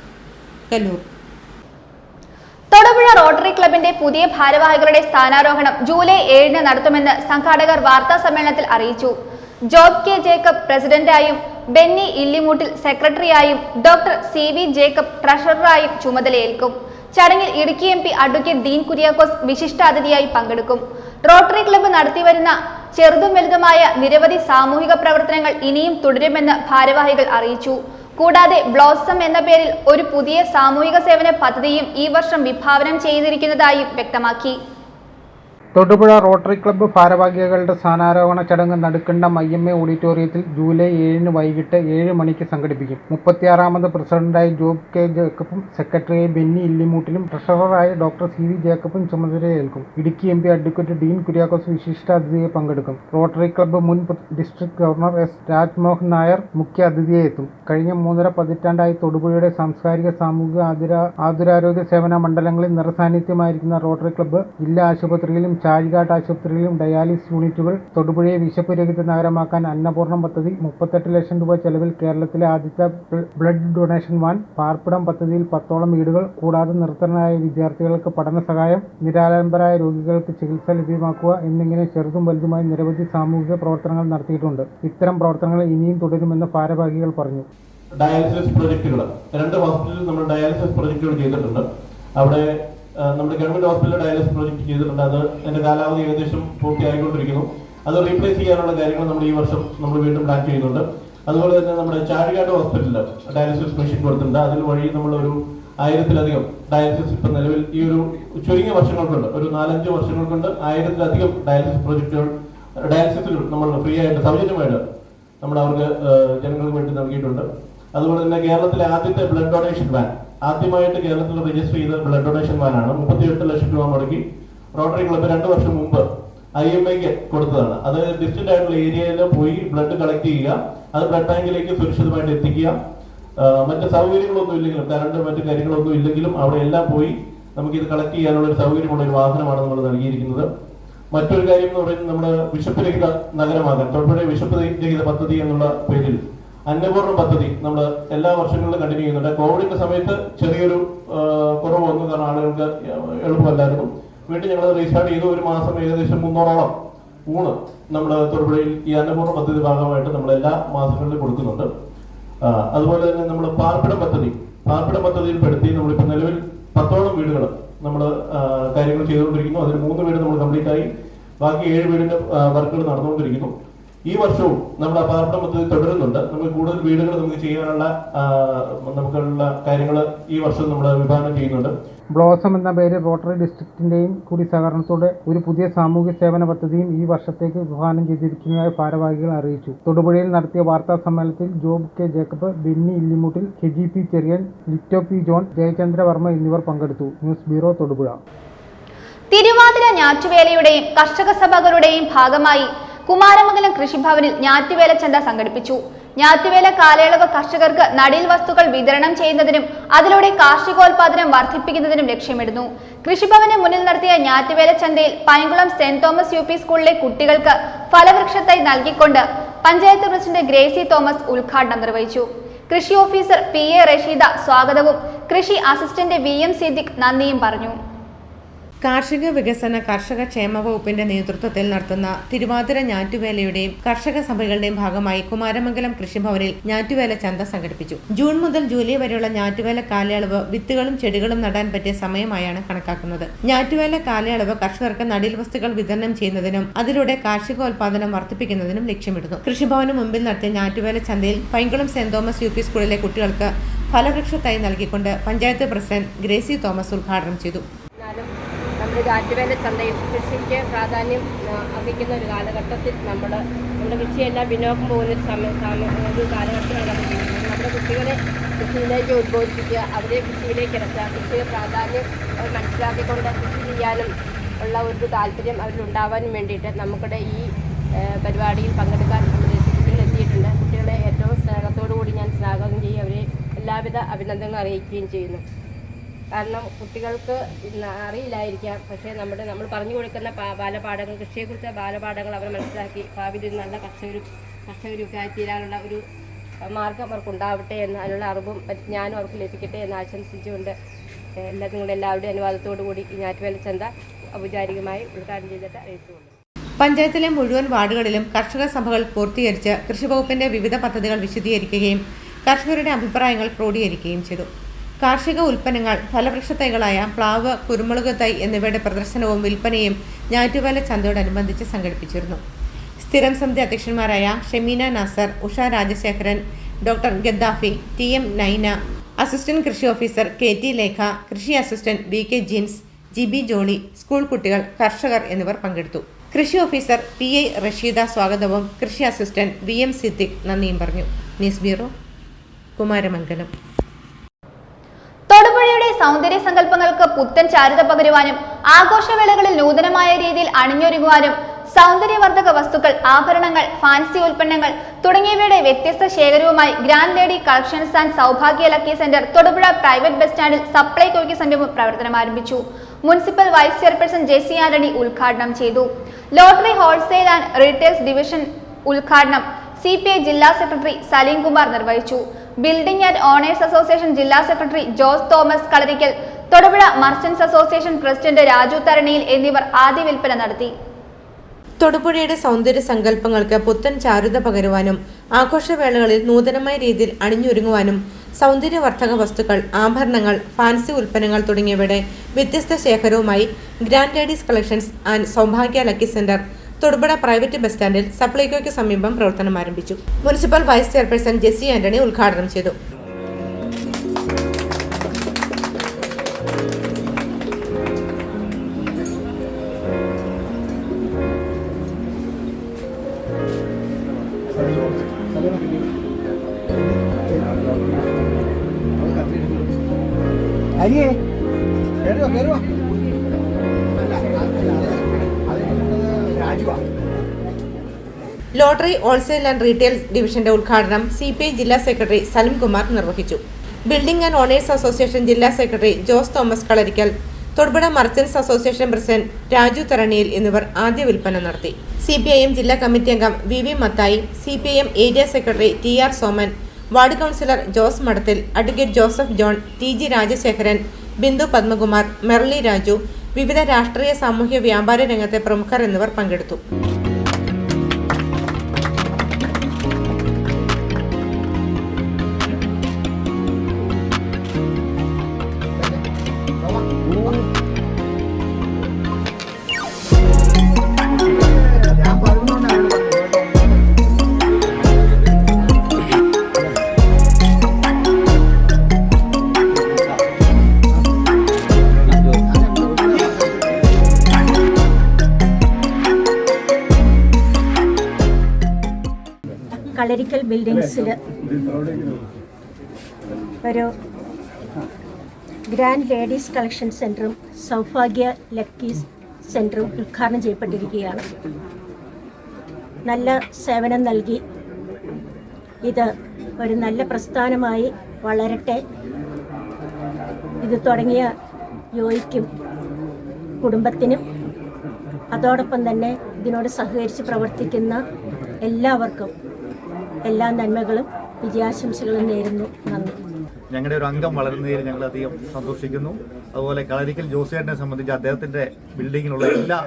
Kalloor. Thodupuzha rotary ക്ലബിന്റെ പുതിയ ഭാരവാഹികളുടെ സ്ഥാനാരോഹണം ജൂലൈ 7 നടത്തുമെന്ന് സംഘാടകർ വാർത്താ സമ്മേളനത്തിൽ അറിയിച്ചു. ജോബ് കെ ജേക്കബ് പ്രസിഡന്റായും ബെന്നി ഇല്ലിമൂട്ടിൽ സെക്രട്ടറിയായും ഡോക്ടർ CV ജേക്കബ് ട്രഷററായും ചുമതലയേൽക്കും. ചടങ്ങിൽ ഇടുക്കി MP അഡ്വക്കേറ്റ് ഡീൻ കുര്യാക്കോസ് വിശിഷ്ടാതിഥിയായി പങ്കെടുക്കും. റോട്ടറി ക്ലബ്ബ് നടത്തിവരുന്ന ചെറുതും വലുതുമായ നിരവധി സാമൂഹിക പ്രവർത്തനങ്ങൾ ഇനിയും തുടരുമെന്ന് ഭാരവാഹികൾ അറിയിച്ചു. കൂടാതെ ബ്ലോസം എന്ന പേരിൽ ഒരു പുതിയ സാമൂഹിക സേവന പദ്ധതിയും ഈ വർഷം വിഭാവനം ചെയ്തിരിക്കുന്നതായും വ്യക്തമാക്കി. തൊടുപുഴ റോട്ടറി ക്ലബ്ബ് ഭാരവാഹികളുടെ സ്ഥാനാരോഹണ ചടങ്ങ് നടുക്കണ്ടം IMA ഓഡിറ്റോറിയത്തിൽ ജൂലൈ 7 വൈകിട്ട് 7 മണിക്ക് സംഘടിപ്പിക്കും. 36ാമത് പ്രസിഡന്റായി ജോബ് കെ ജേക്കബും സെക്രട്ടറിയായി ബെന്നി ഇല്ലിമൂട്ടിലും ട്രഷററായി ഡോക്ടർ CV ജേക്കബും ചുമതലയേൽക്കും. ഇടുക്കി MP അഡ്വക്കേറ്റ് ഡീൻ കുര്യാക്കോസ് വിശിഷ്ടാതിഥിയായി പങ്കെടുക്കും. റോട്ടറി ക്ലബ്ബ് മുൻ district governor S. Rajmohan Nair മുഖ്യ അതിഥിയായി എത്തും. കഴിഞ്ഞ 3.5 പതിറ്റാണ്ടായി തൊടുപുഴയുടെ സാംസ്കാരിക, സാമൂഹിക, ആതുരാരോഗ്യ സേവന മണ്ഡലങ്ങളിൽ നിറസാന്നിധ്യമായിരിക്കുന്ന റോട്ടറി ക്ലബ്ബ് ജില്ലാ ആശുപത്രിയിലും ചാഴികാട്ട് ആശുപത്രിയിലും ഡയാലിസിസ് യൂണിറ്റുകൾ, തൊടുപുഴയെ വിശപ്പ് രഹിത നഗരമാക്കാൻ അന്നപൂർണം പദ്ധതി, 38 ലക്ഷം രൂപ ചെലവിൽ കേരളത്തിലെ ആദ്യത്തെ ബ്ലഡ് ഡൊണേഷൻ വാൻ, പാർപ്പിടം പദ്ധതിയിൽ 10ഓളം വീടുകൾ, കൂടാതെ നിർധനരായ വിദ്യാർത്ഥികൾക്ക് പഠന സഹായം, നിരാലംബരായ രോഗികൾക്ക് ചികിത്സ ലഭ്യമാക്കുക എന്നിങ്ങനെ ചെറുതും വലുതുമായി നിരവധി സാമൂഹിക പ്രവർത്തനങ്ങൾ നടത്തിയിട്ടുണ്ട്. ഇത്തരം പ്രവർത്തനങ്ങൾ ഇനിയും തുടരുമെന്ന് ഭാരവാഹികൾ പറഞ്ഞു. ഡയാലിസിസ് പ്രൊജക്ടുകൾ 2 ഹോസ്പിറ്റലിൽ നമ്മൾ ഡയാലിസിസ് പ്രൊജക്ടുകൾ ചെയ്തിട്ടുണ്ട്. അവിടെ നമ്മുടെ ഗവൺമെന്റ് ഹോസ്പിറ്റലിൽ ഡയാലിസിസ് പ്രോജക്ട് ചെയ്തിട്ടുണ്ട്. അത് അതിന്റെ കാലാവധി ഏകദേശം പൂർത്തിയായിക്കൊണ്ടിരിക്കുന്നു. അത് റീപ്ലേസ് ചെയ്യാനുള്ള കാര്യങ്ങൾ നമ്മൾ ഈ വർഷം നമ്മൾ വീണ്ടും പ്ലാൻ ചെയ്യുന്നുണ്ട്. അതുപോലെ തന്നെ നമ്മുടെ ചാഴികാട് ഹോസ്പിറ്റലിൽ ഡയാലിസിസ് മെഷീൻ കൊടുത്തിട്ടുണ്ട്. അതിൽ വഴി നമ്മളൊരു 1000-ലധികം ഡയാലിസിസ് ഇപ്പം നിലവിൽ ഈ ഒരു ചുരുങ്ങിയ വർഷങ്ങൾ കൊണ്ട്, ഒരു 4-5 വർഷങ്ങൾ കൊണ്ട് 1000-ലധികം ഡയാലിസിസ് പ്രോജക്റ്റുകൾ ഡയാലിസിസുകൾ നമ്മൾ ഫ്രീ ആയിട്ട്, സൗജന്യമായിട്ട് നമ്മൾ അവർക്ക് ജനങ്ങൾക്ക് വേണ്ടി നൽകിയിട്ടുണ്ട്. അതുപോലെ തന്നെ കേരളത്തിലെ ആദ്യത്തെ ബ്ലഡ് ഡൊണേഷൻ വാൻ, ആദ്യമായിട്ട് കേരളത്തിൽ രജിസ്റ്റർ ചെയ്ത ബ്ലഡ് ഡൊണേഷൻ വാനാണ്. 38 ലക്ഷം രൂപ മുടക്കി റോട്ടറി ക്ലബ്ബ് 2 വർഷം മുമ്പ് IMAക്ക് കൊടുത്തതാണ്. അത് ഡിസ്റ്റന്റ് ആയിട്ടുള്ള ഏരിയയിൽ പോയി ബ്ലഡ് കളക്ട് ചെയ്യുക, അത് ബ്ലഡ് ബാങ്കിലേക്ക് സുരക്ഷിതമായിട്ട് എത്തിക്കുക. മറ്റ് സൗകര്യങ്ങളൊന്നും ഇല്ലെങ്കിലും, കറണ്ട് മറ്റു കാര്യങ്ങളൊന്നും ഇല്ലെങ്കിലും അവിടെ എല്ലാം പോയി നമുക്കിത് കളക്ട് ചെയ്യാനുള്ള ഒരു സൗകര്യമുള്ള ഒരു വാഹനമാണ് നമ്മൾ നൽകിയിരിക്കുന്നത്. മറ്റൊരു കാര്യം എന്ന് പറയുന്നത് നമ്മുടെ വിശപ്പ് രഹിത നഗരമാകാൻ, തൊടുപുഴ വിശപ്പ് രഹിത പദ്ധതി എന്നുള്ള പേരിൽ അന്നപൂർണ്ണ പദ്ധതി നമ്മൾ എല്ലാ വർഷങ്ങളിലും കണ്ടിന്യൂ ചെയ്യുന്നുണ്ട്. കോവിഡിന്റെ സമയത്ത് ചെറിയൊരു കുറവ് വന്നു, കാരണം ആളുകൾക്ക് എളുപ്പമല്ലായിരുന്നു. വീണ്ടും ഞങ്ങൾ റീസ്റ്റാർട്ട് ചെയ്തു. ഒരു മാസം ഏകദേശം 300ഓളം ഊണ് നമ്മൾ തൊടുപുഴയിൽ ഈ അന്നപൂർണ്ണ പദ്ധതി ഭാഗമായിട്ട് നമ്മൾ എല്ലാ മാസങ്ങളിലും കൊടുക്കുന്നുണ്ട്. അതുപോലെ തന്നെ നമ്മൾ പാർപ്പിടം പദ്ധതിയിൽ പെടുത്തി നമ്മളിപ്പോൾ നിലവിൽ 10ഓളം വീടുകൾ നമ്മൾ കാര്യങ്ങൾ ചെയ്തുകൊണ്ടിരിക്കുന്നു. അതിൽ 3 വീട് നമ്മൾ കംപ്ലീറ്റ് ആയി, ബാക്കി 7 വീടിന്റെ വർക്കുകൾ നടന്നുകൊണ്ടിരിക്കുന്നു. ഈ വർഷവും നമ്മൾ ആ പാർപ്പിടം പദ്ധതി തുടരുന്നുണ്ട്. നമുക്ക് കൂടുതൽ വീടുകൾ നമുക്ക് ചെയ്യാനുള്ള നമുക്കുള്ള കാര്യങ്ങൾ ഈ വർഷം നമ്മൾ വിഭാവനം ചെയ്യുന്നുണ്ട്. ബ്ലോസം എന്ന പേരിൽ റോട്ടറി ഡിസ്ട്രിക്റ്റിന്റെയും കൂടി സഹകരണത്തോടെ ഒരു പുതിയ സാമൂഹ്യ സേവന പദ്ധതിയും ഈ വർഷത്തേക്ക് വിഭാവനം ചെയ്തിരിക്കുന്നതായി ഭാരവാഹികൾ അറിയിച്ചു. തൊടുപുഴയിൽ നടത്തിയ വാർത്താ സമ്മേളനത്തിൽ Job K Jacob, Benny Illimoottil, KGP Cherian, Litto P John, Jayachandra Varma എന്നിവർ പങ്കെടുത്തു. News bureau, Thodupuzha. തിരുവാതിര ഞാറ്റുവേലയുടെയും കർഷക സഭകളുടെയും ഭാഗമായി കുമാരമംഗലം കൃഷിഭവനിൽ ഞാറ്റുവേല ചന്ത സംഘടിപ്പിച്ചു. ഞാറ്റുവേല കാലയളവ് കർഷകർക്ക് നടീൽ വസ്തുക്കൾ വിതരണം ചെയ്യുന്നതിനും അതിലൂടെ കാർഷികോൽപാദനം വർദ്ധിപ്പിക്കുന്നതിനും ലക്ഷ്യമിടുന്നു. കൃഷിഭവന് മുന്നിൽ നടത്തിയ ഞാറ്റുവേല ചന്തയിൽ പൈങ്കുളം സെന്റ് തോമസ് UP സ്കൂളിലെ കുട്ടികൾക്ക് ഫലവൃക്ഷത്തൈ നൽകിക്കൊണ്ട് പഞ്ചായത്ത് പ്രസിഡന്റ് ഗ്രേസി തോമസ് ഉദ്ഘാടനം നിർവഹിച്ചു. കൃഷി ഓഫീസർ PA റഷീദ സ്വാഗതവും കൃഷി അസിസ്റ്റന്റ് VM സിദ്ദിഖ് നന്ദിയും പറഞ്ഞു. കാർഷിക വികസന കർഷക ക്ഷേമ വകുപ്പിന്റെ നേതൃത്വത്തിൽ നടത്തുന്ന തിരുവാതിര ഞാറ്റുവേലയുടെയും കർഷക സഭകളുടെയും ഭാഗമായി കുമാരമംഗലം കൃഷിഭവനിൽ ഞാറ്റുവേല ചന്ത സംഘടിപ്പിച്ചു. ജൂൺ മുതൽ ജൂലൈ വരെയുള്ള ഞാറ്റുവേല കാലയളവ് വിത്തുകളും ചെടികളും നടാൻ പറ്റിയ സമയമായാണ് കണക്കാക്കുന്നത്. ഞാറ്റുവേല കാലയളവ് കർഷകർക്ക് നടീൽ വസ്തുക്കൾ വിതരണം ചെയ്യുന്നതിനും അതിലൂടെ കാർഷികോൽപാദനം വർദ്ധിപ്പിക്കുന്നതിനും ലക്ഷ്യമിടുന്നു. കൃഷിഭവന് മുമ്പിൽ നടത്തിയ ഞാറ്റുവേല ചന്തയിൽ പൈങ്കുളം സെന്റ് തോമസ് UP സ്കൂളിലെ കുട്ടികൾക്ക് ഫലവൃക്ഷത്തൈ നൽകിക്കൊണ്ട് പഞ്ചായത്ത് പ്രസിഡന്റ് ഗ്രേസി തോമസ് ഉദ്ഘാടനം ചെയ്തു. നമ്മുടെ ഞാറ്റുവേല ചന്തയിൽ കൃഷിക്ക് പ്രാധാന്യം അർഹിക്കുന്ന ഒരു കാലഘട്ടത്തിൽ നമ്മുടെ കൃഷിയെല്ലാം പിന്നോക്കം പോകുന്ന ഒരു കാലഘട്ടത്തിലാണ് നമ്മൾ ജീവിക്കുന്നത്. നമ്മുടെ കുട്ടികളെ കൃഷിയിലേക്ക് ഉദ്ബോധിപ്പിക്കുക, അവരെ കൃഷിയിലേക്ക് ഇറക്കുക, കൃഷിയെ പ്രാധാന്യം മനസ്സിലാക്കിക്കൊണ്ട് കൃഷി ചെയ്യാനും ഉള്ള ഒരു താല്പര്യം അവരിലുണ്ടാവാനും വേണ്ടിയിട്ട് നമ്മുടെ ഈ പരിപാടിയിൽ പങ്കെടുക്കാൻ നമ്മൾ എത്തിയിട്ടുണ്ട്. കുട്ടികളെ ഏറ്റവും സ്നേഹത്തോടു കൂടി ഞാൻ സ്വാഗതം ചെയ്യും, അവരെ എല്ലാവിധ അഭിനന്ദനങ്ങൾ അറിയിക്കുകയും ചെയ്യുന്നു. കാരണം കുട്ടികൾക്ക് അറിയില്ലായിരിക്കാം, പക്ഷേ നമ്മൾ പറഞ്ഞു കൊടുക്കുന്ന ബാലപാഠങ്ങൾ, കൃഷിയെക്കുറിച്ച ബാലപാഠങ്ങൾ അവർ മനസ്സിലാക്കി ഭാവിയിൽ നല്ല കർഷകരൊക്കെ തീരാനുള്ള ഒരു മാർഗം അവർക്കുണ്ടാവട്ടെ എന്ന് അതിനുള്ള അറിവും ഞാനും അവർക്ക് ലഭിക്കട്ടെ എന്ന് ആശംസിച്ചുകൊണ്ട് നിങ്ങളുടെ എല്ലാവരുടെയും അനുവാദത്തോടു കൂടി ഈ ഞാറ്റുവേല ചന്ത ഔപചാരികമായി ഉദ്ഘാടനം ചെയ്തിട്ട് അറിയിച്ചുകൊണ്ട് പഞ്ചായത്തിലെ മുഴുവൻ വാർഡുകളിലും കർഷക സഭകൾ പൂർത്തീകരിച്ച് കൃഷിവകുപ്പിന്റെ വിവിധ പദ്ധതികൾ വിശദീകരിക്കുകയും കർഷകരുടെ അഭിപ്രായങ്ങൾ ക്രോഡീകരിക്കുകയും ചെയ്തു. കാർഷിക ഉൽപ്പന്നങ്ങൾ, ഫലവൃക്ഷ തൈകളായ പ്ലാവ്, കുരുമുളക് തൈ എന്നിവയുടെ പ്രദർശനവും വിൽപ്പനയും ഞാറ്റുവേല ചന്തയോടനുബന്ധിച്ച് സംഘടിപ്പിച്ചിരുന്നു. സ്ഥിരം സമിതി അധ്യക്ഷന്മാരായ Shemeena Nasar, Usha Rajasekharan, doctor Gaddafi, TM Naina, assistant കൃഷി ഓഫീസർ KT ലേഖ, കൃഷി assistant BK Jeens, GB Jolly, school കുട്ടികൾ, കർഷകർ എന്നിവർ പങ്കെടുത്തു. കൃഷി ഓഫീസർ PI റഷീദ സ്വാഗതവും കൃഷി അസിസ്റ്റന്റ് VM സിദ്ദിഖ് നന്ദിയും പറഞ്ഞു. News bureau, Kumaramangalam. തൊടുപുഴയുടെ സൗന്ദര്യ സങ്കല്പങ്ങൾക്ക് പുത്തൻ ചാരുത പകരുവാനും ആഘോഷവേളകളിൽ നൂതനമായ രീതിയിൽ അണിഞ്ഞൊരുങ്ങുവാനും സൗന്ദര്യവർദ്ധക വസ്തുക്കൾ, ആഭരണങ്ങൾ, ഫാൻസി ഉൽപ്പന്നങ്ങൾ തുടങ്ങിയവയുടെ വ്യത്യസ്ത ശേഖരവുമായി grand lady collections and Saubhagya lucky centre Thodupuzha private bus സ്റ്റാൻഡിൽ സപ്ലൈകോയ്ക്ക് സമീപം പ്രവർത്തനം ആരംഭിച്ചു. Municipal vice chairperson Jessy Antony ഉദ്ഘാടനം ചെയ്തു. Lottery wholesale and retails division ഉദ്ഘാടനം CPI ജില്ലാ സെക്രട്ടറി സലീം കുമാർ നിർവഹിച്ചു. ബിൽഡിംഗ് ആൻഡ് ഓണേഴ്സ് അസോസിയേഷൻ ജില്ലാ secretary Jose Thomas Kalarickal, Thodupuzha merchants association president Raju Tharaniyil എന്നിവർ ആദ്യ വിൽപ്പന നടത്തി. തൊടുപുഴയുടെ സൗന്ദര്യ സങ്കല്പങ്ങൾക്ക് പുത്തൻ ചാരുത പകരുവാനും ആഘോഷവേളകളിൽ നൂതനമായ രീതിയിൽ അണിഞ്ഞൊരുങ്ങുവാനും സൗന്ദര്യവർദ്ധക വസ്തുക്കൾ, ആഭരണങ്ങൾ, ഫാൻസി ഉൽപ്പന്നങ്ങൾ തുടങ്ങിയവയുടെ വ്യത്യസ്ത ശേഖരവുമായി grand ladies collections and Saubhagya lucky centre Thodupuzha private bus സ്റ്റാൻഡിൽ സപ്ലൈകോയ്ക്ക് സമീപം പ്രവർത്തനം ആരംഭിച്ചു. Municipal vice chairperson Jessy Antony ഉദ്ഘാടനം ചെയ്തു. ലോട്ടറി ഹോൾസെയിൽ ആൻഡ് റീറ്റെയിൽ ഡിവിഷന്റെ ഉദ്ഘാടനം CPI ജില്ലാ സെക്രട്ടറി സലീം കുമാർ നിർവഹിച്ചു. ബിൽഡിംഗ് ആൻഡ് ഓണേഴ്സ് അസോസിയേഷൻ ജില്ലാ secretary Jose Thomas Kalarickal, Thodupuzha merchants association president Raju Tharaniyil എന്നിവർ ആദ്യ വിൽപ്പന നടത്തി. CPIM ജില്ലാ കമ്മിറ്റി അംഗം VV Mathai, CPIM area secretary TR Soman, ward councillor Jose Madathil, advocate Joseph John, TG Rajasekharan, Bindu Padmakumar, Merly Raju, വിവിധ രാഷ്ട്രീയ, സാമൂഹ്യ, വ്യാപാര രംഗത്തെ പ്രമുഖർ എന്നിവർ പങ്കെടുത്തു. കളരിക്കൽ ബിൽഡിങ്സിൽ ഒരു ഗ്രാൻഡ് ലേഡീസ് കളക്ഷൻ സെൻറ്ററും സൗഭാഗ്യ ലക്കി സെൻറ്ററും ഉദ്ഘാടനം ചെയ്യപ്പെട്ടിരിക്കുകയാണ്. നല്ല സേവനം നൽകി ഇത് ഒരു നല്ല പ്രസ്ഥാനമായി വളരട്ടെ. ഇത് തുടങ്ങിയ യോയ്ക്കും കുടുംബത്തിനും അതോടൊപ്പം തന്നെ ഇതിനോട് സഹകരിച്ച് പ്രവർത്തിക്കുന്ന എല്ലാവർക്കും എല്ലാ നന്മകളും വിജയാശംസകളും നേരുന്നു. നന്ദി. ഞങ്ങളുടെ ഒരു അംഗം വളരുന്നതിൽ ഞങ്ങൾ അധികം സന്തോഷിക്കുന്നു. അതുപോലെ കളരിക്കൽ ജോസിയേട്ടനെ സംബന്ധിച്ച് അദ്ദേഹത്തിൻ്റെ ബിൽഡിങ്ങിലുള്ള എല്ലാ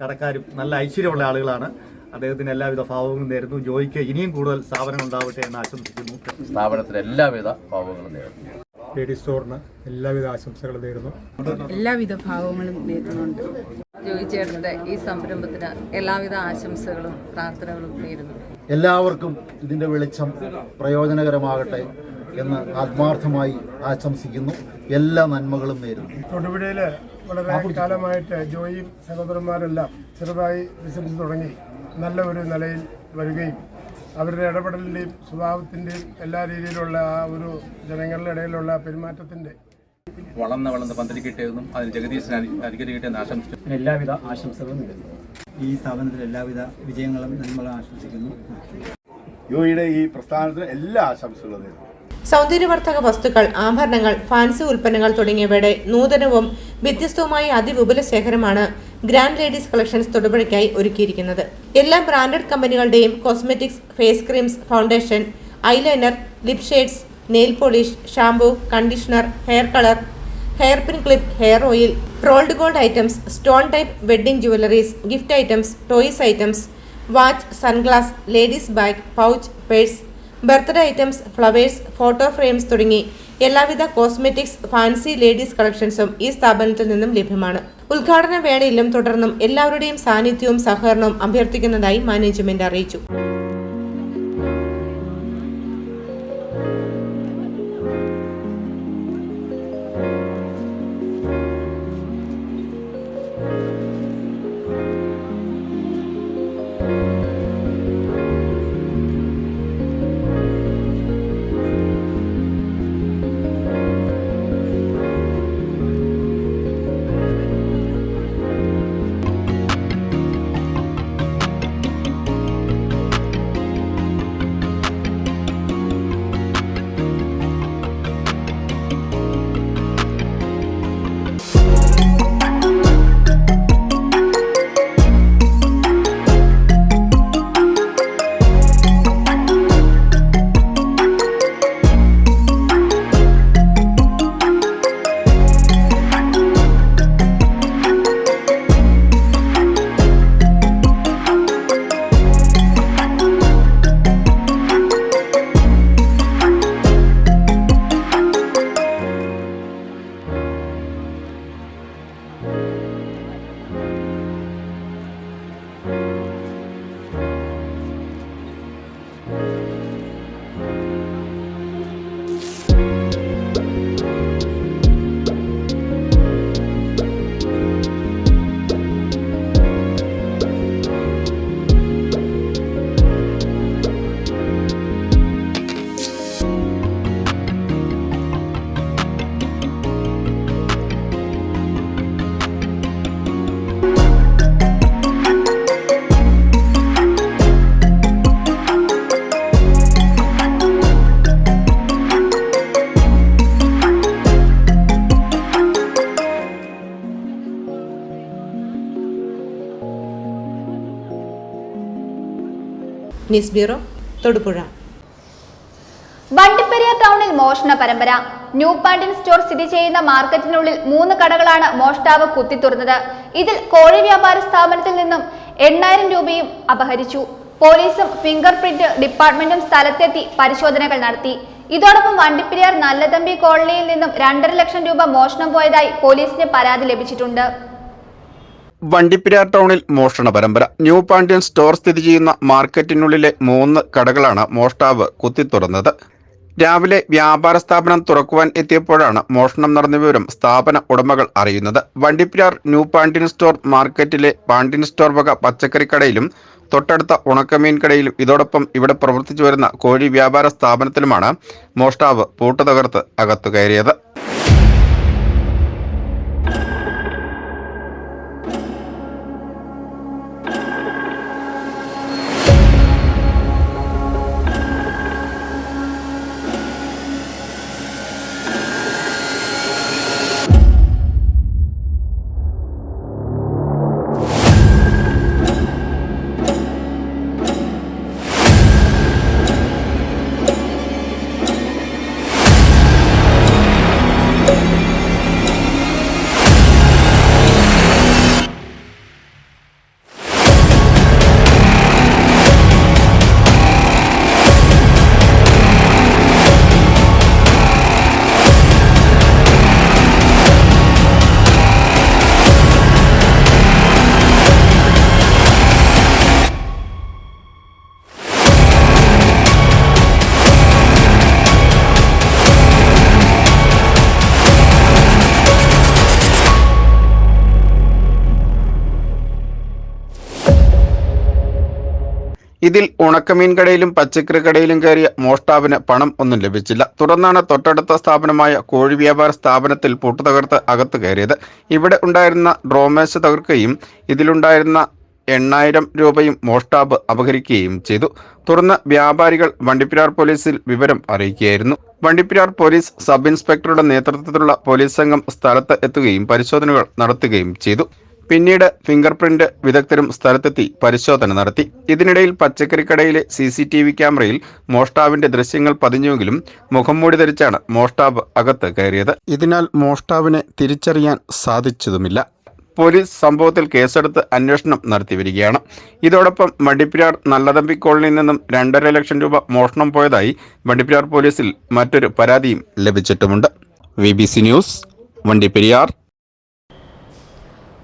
കടക്കാരും നല്ല ഐശ്വര്യമുള്ള ആളുകളാണ്. അദ്ദേഹത്തിന് എല്ലാവിധ ഭാവങ്ങളും നേരുന്നു. ജോയിക്ക് ഇനിയും കൂടുതൽ സ്ഥാപനങ്ങൾ ഉണ്ടാവട്ടെ എന്ന് ആശംസിക്കുന്നു. സ്ഥാപനത്തിന് എല്ലാവിധ ഭാവങ്ങളും നേരുന്നു. ലേഡീസ് സ്റ്റോറിന് എല്ലാവിധ ആശംസകളും നേരുന്നു. എല്ലാവിധ ഭാവങ്ങളും നേരുന്നുണ്ട്. ജോയി ചേട്ടൻ്റെ ഈ സംരംഭത്തിന് എല്ലാവിധ ആശംസകളും പ്രാർത്ഥനകളും നേരുന്നു. എല്ലാവർക്കും ഇതിൻ്റെ വെളിച്ചം പ്രയോജനകരമാകട്ടെ എന്ന് ആത്മാർത്ഥമായി ആശംസിക്കുന്നു. എല്ലാ നന്മകളും നേരുന്നു. തൊടുപുഴയിൽ വളരെ കാലമായിട്ട് ജോയിയും സഹോദരന്മാരെല്ലാം ചെറുതായി ബിസിനസ് തുടങ്ങി നല്ല ഒരു നിലയിൽ വരികയും അവരുടെ ഇടപെടലിൻ്റെയും സ്വഭാവത്തിൻ്റെയും എല്ലാ രീതിയിലുള്ള ആ ഒരു ജനങ്ങളുടെ ഇടയിലുള്ള പെരുമാറ്റത്തിൻ്റെ വളർന്ന് പന്തലിക്കിട്ടെന്നും അതിന് ജഗദീശന് അനുഗ്രഹിക്കട്ടെന്ന് ആശംസിച്ചു. എല്ലാവിധ ആശംസകളും നേരുന്നു. ഈ സ്ഥാപനത്തിൽ എല്ലാവിധ വിജയങ്ങളും നന്മകളും ആശംസിക്കുന്നു. യോയുടെ ഈ പ്രസ്ഥാനത്തിന് എല്ലാ ആശംസകളും നേരുന്നു. സൗന്ദര്യവർദ്ധക വസ്തുക്കൾ, ആഭരണങ്ങൾ, ഫാൻസി ഉൽപ്പന്നങ്ങൾ തുടങ്ങിയവയുടെ നൂതനവും വ്യത്യസ്തവുമായ അതിവിപുല ശേഖരമാണ് ഗ്രാൻഡ് ലേഡീസ് കളക്ഷൻസ് തൊടുപുഴയ്ക്കായി ഒരുക്കിയിരിക്കുന്നത്. എല്ലാ ബ്രാൻഡഡ് കമ്പനികളുടെയും cosmetics, face creams, foundation, eyeliner, lip shades, nail polish, shampoo, conditioner, hair colour, hair pin clip, hair oil, rolled gold items, stone type wedding jewelleries, gift items, toys items, watch, sunglass, ladies bag, pouch, purse, birthday items, flowers, photo frames തുടങ്ങി എല്ലാവിധ കോസ്മെറ്റിക്സ്, ഫാൻസി ലേഡീസ് കളക്ഷൻസും ഈ സ്ഥാപനത്തിൽ നിന്നും ലഭ്യമാണ്. ഉദ്ഘാടന വേളയിലും തുടർന്നും എല്ലാവരുടെയും സാന്നിധ്യവും സഹകരണവും അഭ്യർത്ഥിക്കുന്നതായി മാനേജ്മെന്റ് അറിയിച്ചു. News bureau, Thodupuzha. വണ്ടിപ്പെരിയാർ ടൗണിൽ മോഷണ പരമ്പര. ന്യൂ പാൻഡീൻ സ്റ്റോർ സ്ഥിതി ചെയ്യുന്ന മാർക്കറ്റിനുള്ളിൽ 3 കടകളാണ് മോഷ്ടാവ് കുത്തിത്തുറന്നത്. ഇതിൽ കോഴി വ്യാപാര സ്ഥാപനത്തിൽ നിന്നും 8000 രൂപയും അപഹരിച്ചു. പോലീസും ഫിംഗർ പ്രിന്റ് ഡിപ്പാർട്ട്മെന്റും സ്ഥലത്തെത്തി പരിശോധനകൾ നടത്തി. ഇതോടൊപ്പം വണ്ടിപ്പെരിയാർ നല്ലതമ്പി കോളനിയിൽ നിന്നും 2.5 ലക്ഷം രൂപ മോഷണം പോയതായി പോലീസിന് പരാതി ലഭിച്ചിട്ടുണ്ട്. വണ്ടിപ്പെരിയാർ ടൗണിൽ മോഷണ പരമ്പര. ന്യൂ പാൻഡ്യൻ സ്റ്റോർ സ്ഥിതി ചെയ്യുന്ന മാർക്കറ്റിനുള്ളിലെ 3 കടകളാണ് മോഷ്ടാവ് കുത്തിത്തുറന്നത്. രാവിലെ വ്യാപാര സ്ഥാപനം തുറക്കുവാൻ എത്തിയപ്പോഴാണ് മോഷണം നടന്ന വിവരം സ്ഥാപന ഉടമകൾ അറിയുന്നത്. വണ്ടിപ്പെരിയാർ ന്യൂ പാൻഡ്യൻ സ്റ്റോർ മാർക്കറ്റിലെ പാൻഡ്യൻ സ്റ്റോർ വക പച്ചക്കറി കടയിലും തൊട്ടടുത്ത ഉണക്കമീൻ കടയിലും ഇതോടൊപ്പം ഇവിടെ പ്രവർത്തിച്ചു വരുന്ന കോഴി വ്യാപാര സ്ഥാപനത്തിലുമാണ് മോഷ്ടാവ് പൂട്ട് തകർത്ത് അകത്തു കയറിയത്. ഇതിൽ ഉണക്കമീൻ കടയിലും പച്ചക്കറി കടയിലും കയറിയ മോഷ്ടാവിന് പണം ഒന്നും ലഭിച്ചില്ല. തുടർന്നാണ് തൊട്ടടുത്ത സ്ഥാപനമായ കോഴി വ്യാപാര സ്ഥാപനത്തിൽ പൂട്ട് തകർത്ത് അകത്ത് കയറിയത്. ഇവിടെ ഉണ്ടായിരുന്ന ഡ്രോമേശ തകർക്കുകയും ഇതിലുണ്ടായിരുന്ന 8000 രൂപയും മോഷ്ടാവ് അപഹരിക്കുകയും ചെയ്തു. തുടർന്ന് വ്യാപാരികൾ വണ്ടിപ്പെരിയാർ പോലീസിൽ വിവരം അറിയിക്കുകയായിരുന്നു. വണ്ടിപ്പെരിയാർ പോലീസ് സബ് ഇൻസ്പെക്ടറുടെ നേതൃത്വത്തിലുള്ള പോലീസ് സംഘം സ്ഥലത്ത് എത്തുകയും പരിശോധനകൾ നടത്തുകയും ചെയ്തു. പിന്നീട് ഫിംഗർ പ്രിന്റ് വിദഗ്ധരും സ്ഥലത്തെത്തി പരിശോധന നടത്തി. ഇതിനിടയിൽ പച്ചക്കറിക്കടയിലെ CCTV ക്യാമറയിൽ മോഷ്ടാവിന്റെ ദൃശ്യങ്ങൾ പതിഞ്ഞുവെങ്കിലും മുഖംമൂടി ധരിച്ചാണ് മോഷ്ടാവ് അകത്ത് കയറിയത്. ഇതിനാൽ മോഷ്ടാവിനെ തിരിച്ചറിയാൻ സാധിച്ചതുമില്ല. പോലീസ് സംഭവത്തിൽ കേസെടുത്ത് അന്വേഷണം നടത്തിവരികയാണ്. ഇതോടൊപ്പം വണ്ടിപ്പെരിയാർ നല്ലതമ്പി കോളനിയിൽ നിന്നും 2.5 ലക്ഷം രൂപ മോഷണം പോയതായി വണ്ടിപ്പെരിയാർ പോലീസിൽ മറ്റൊരു പരാതിയും ലഭിച്ചിട്ടുമുണ്ട്. VBC news, Vandiperiyar.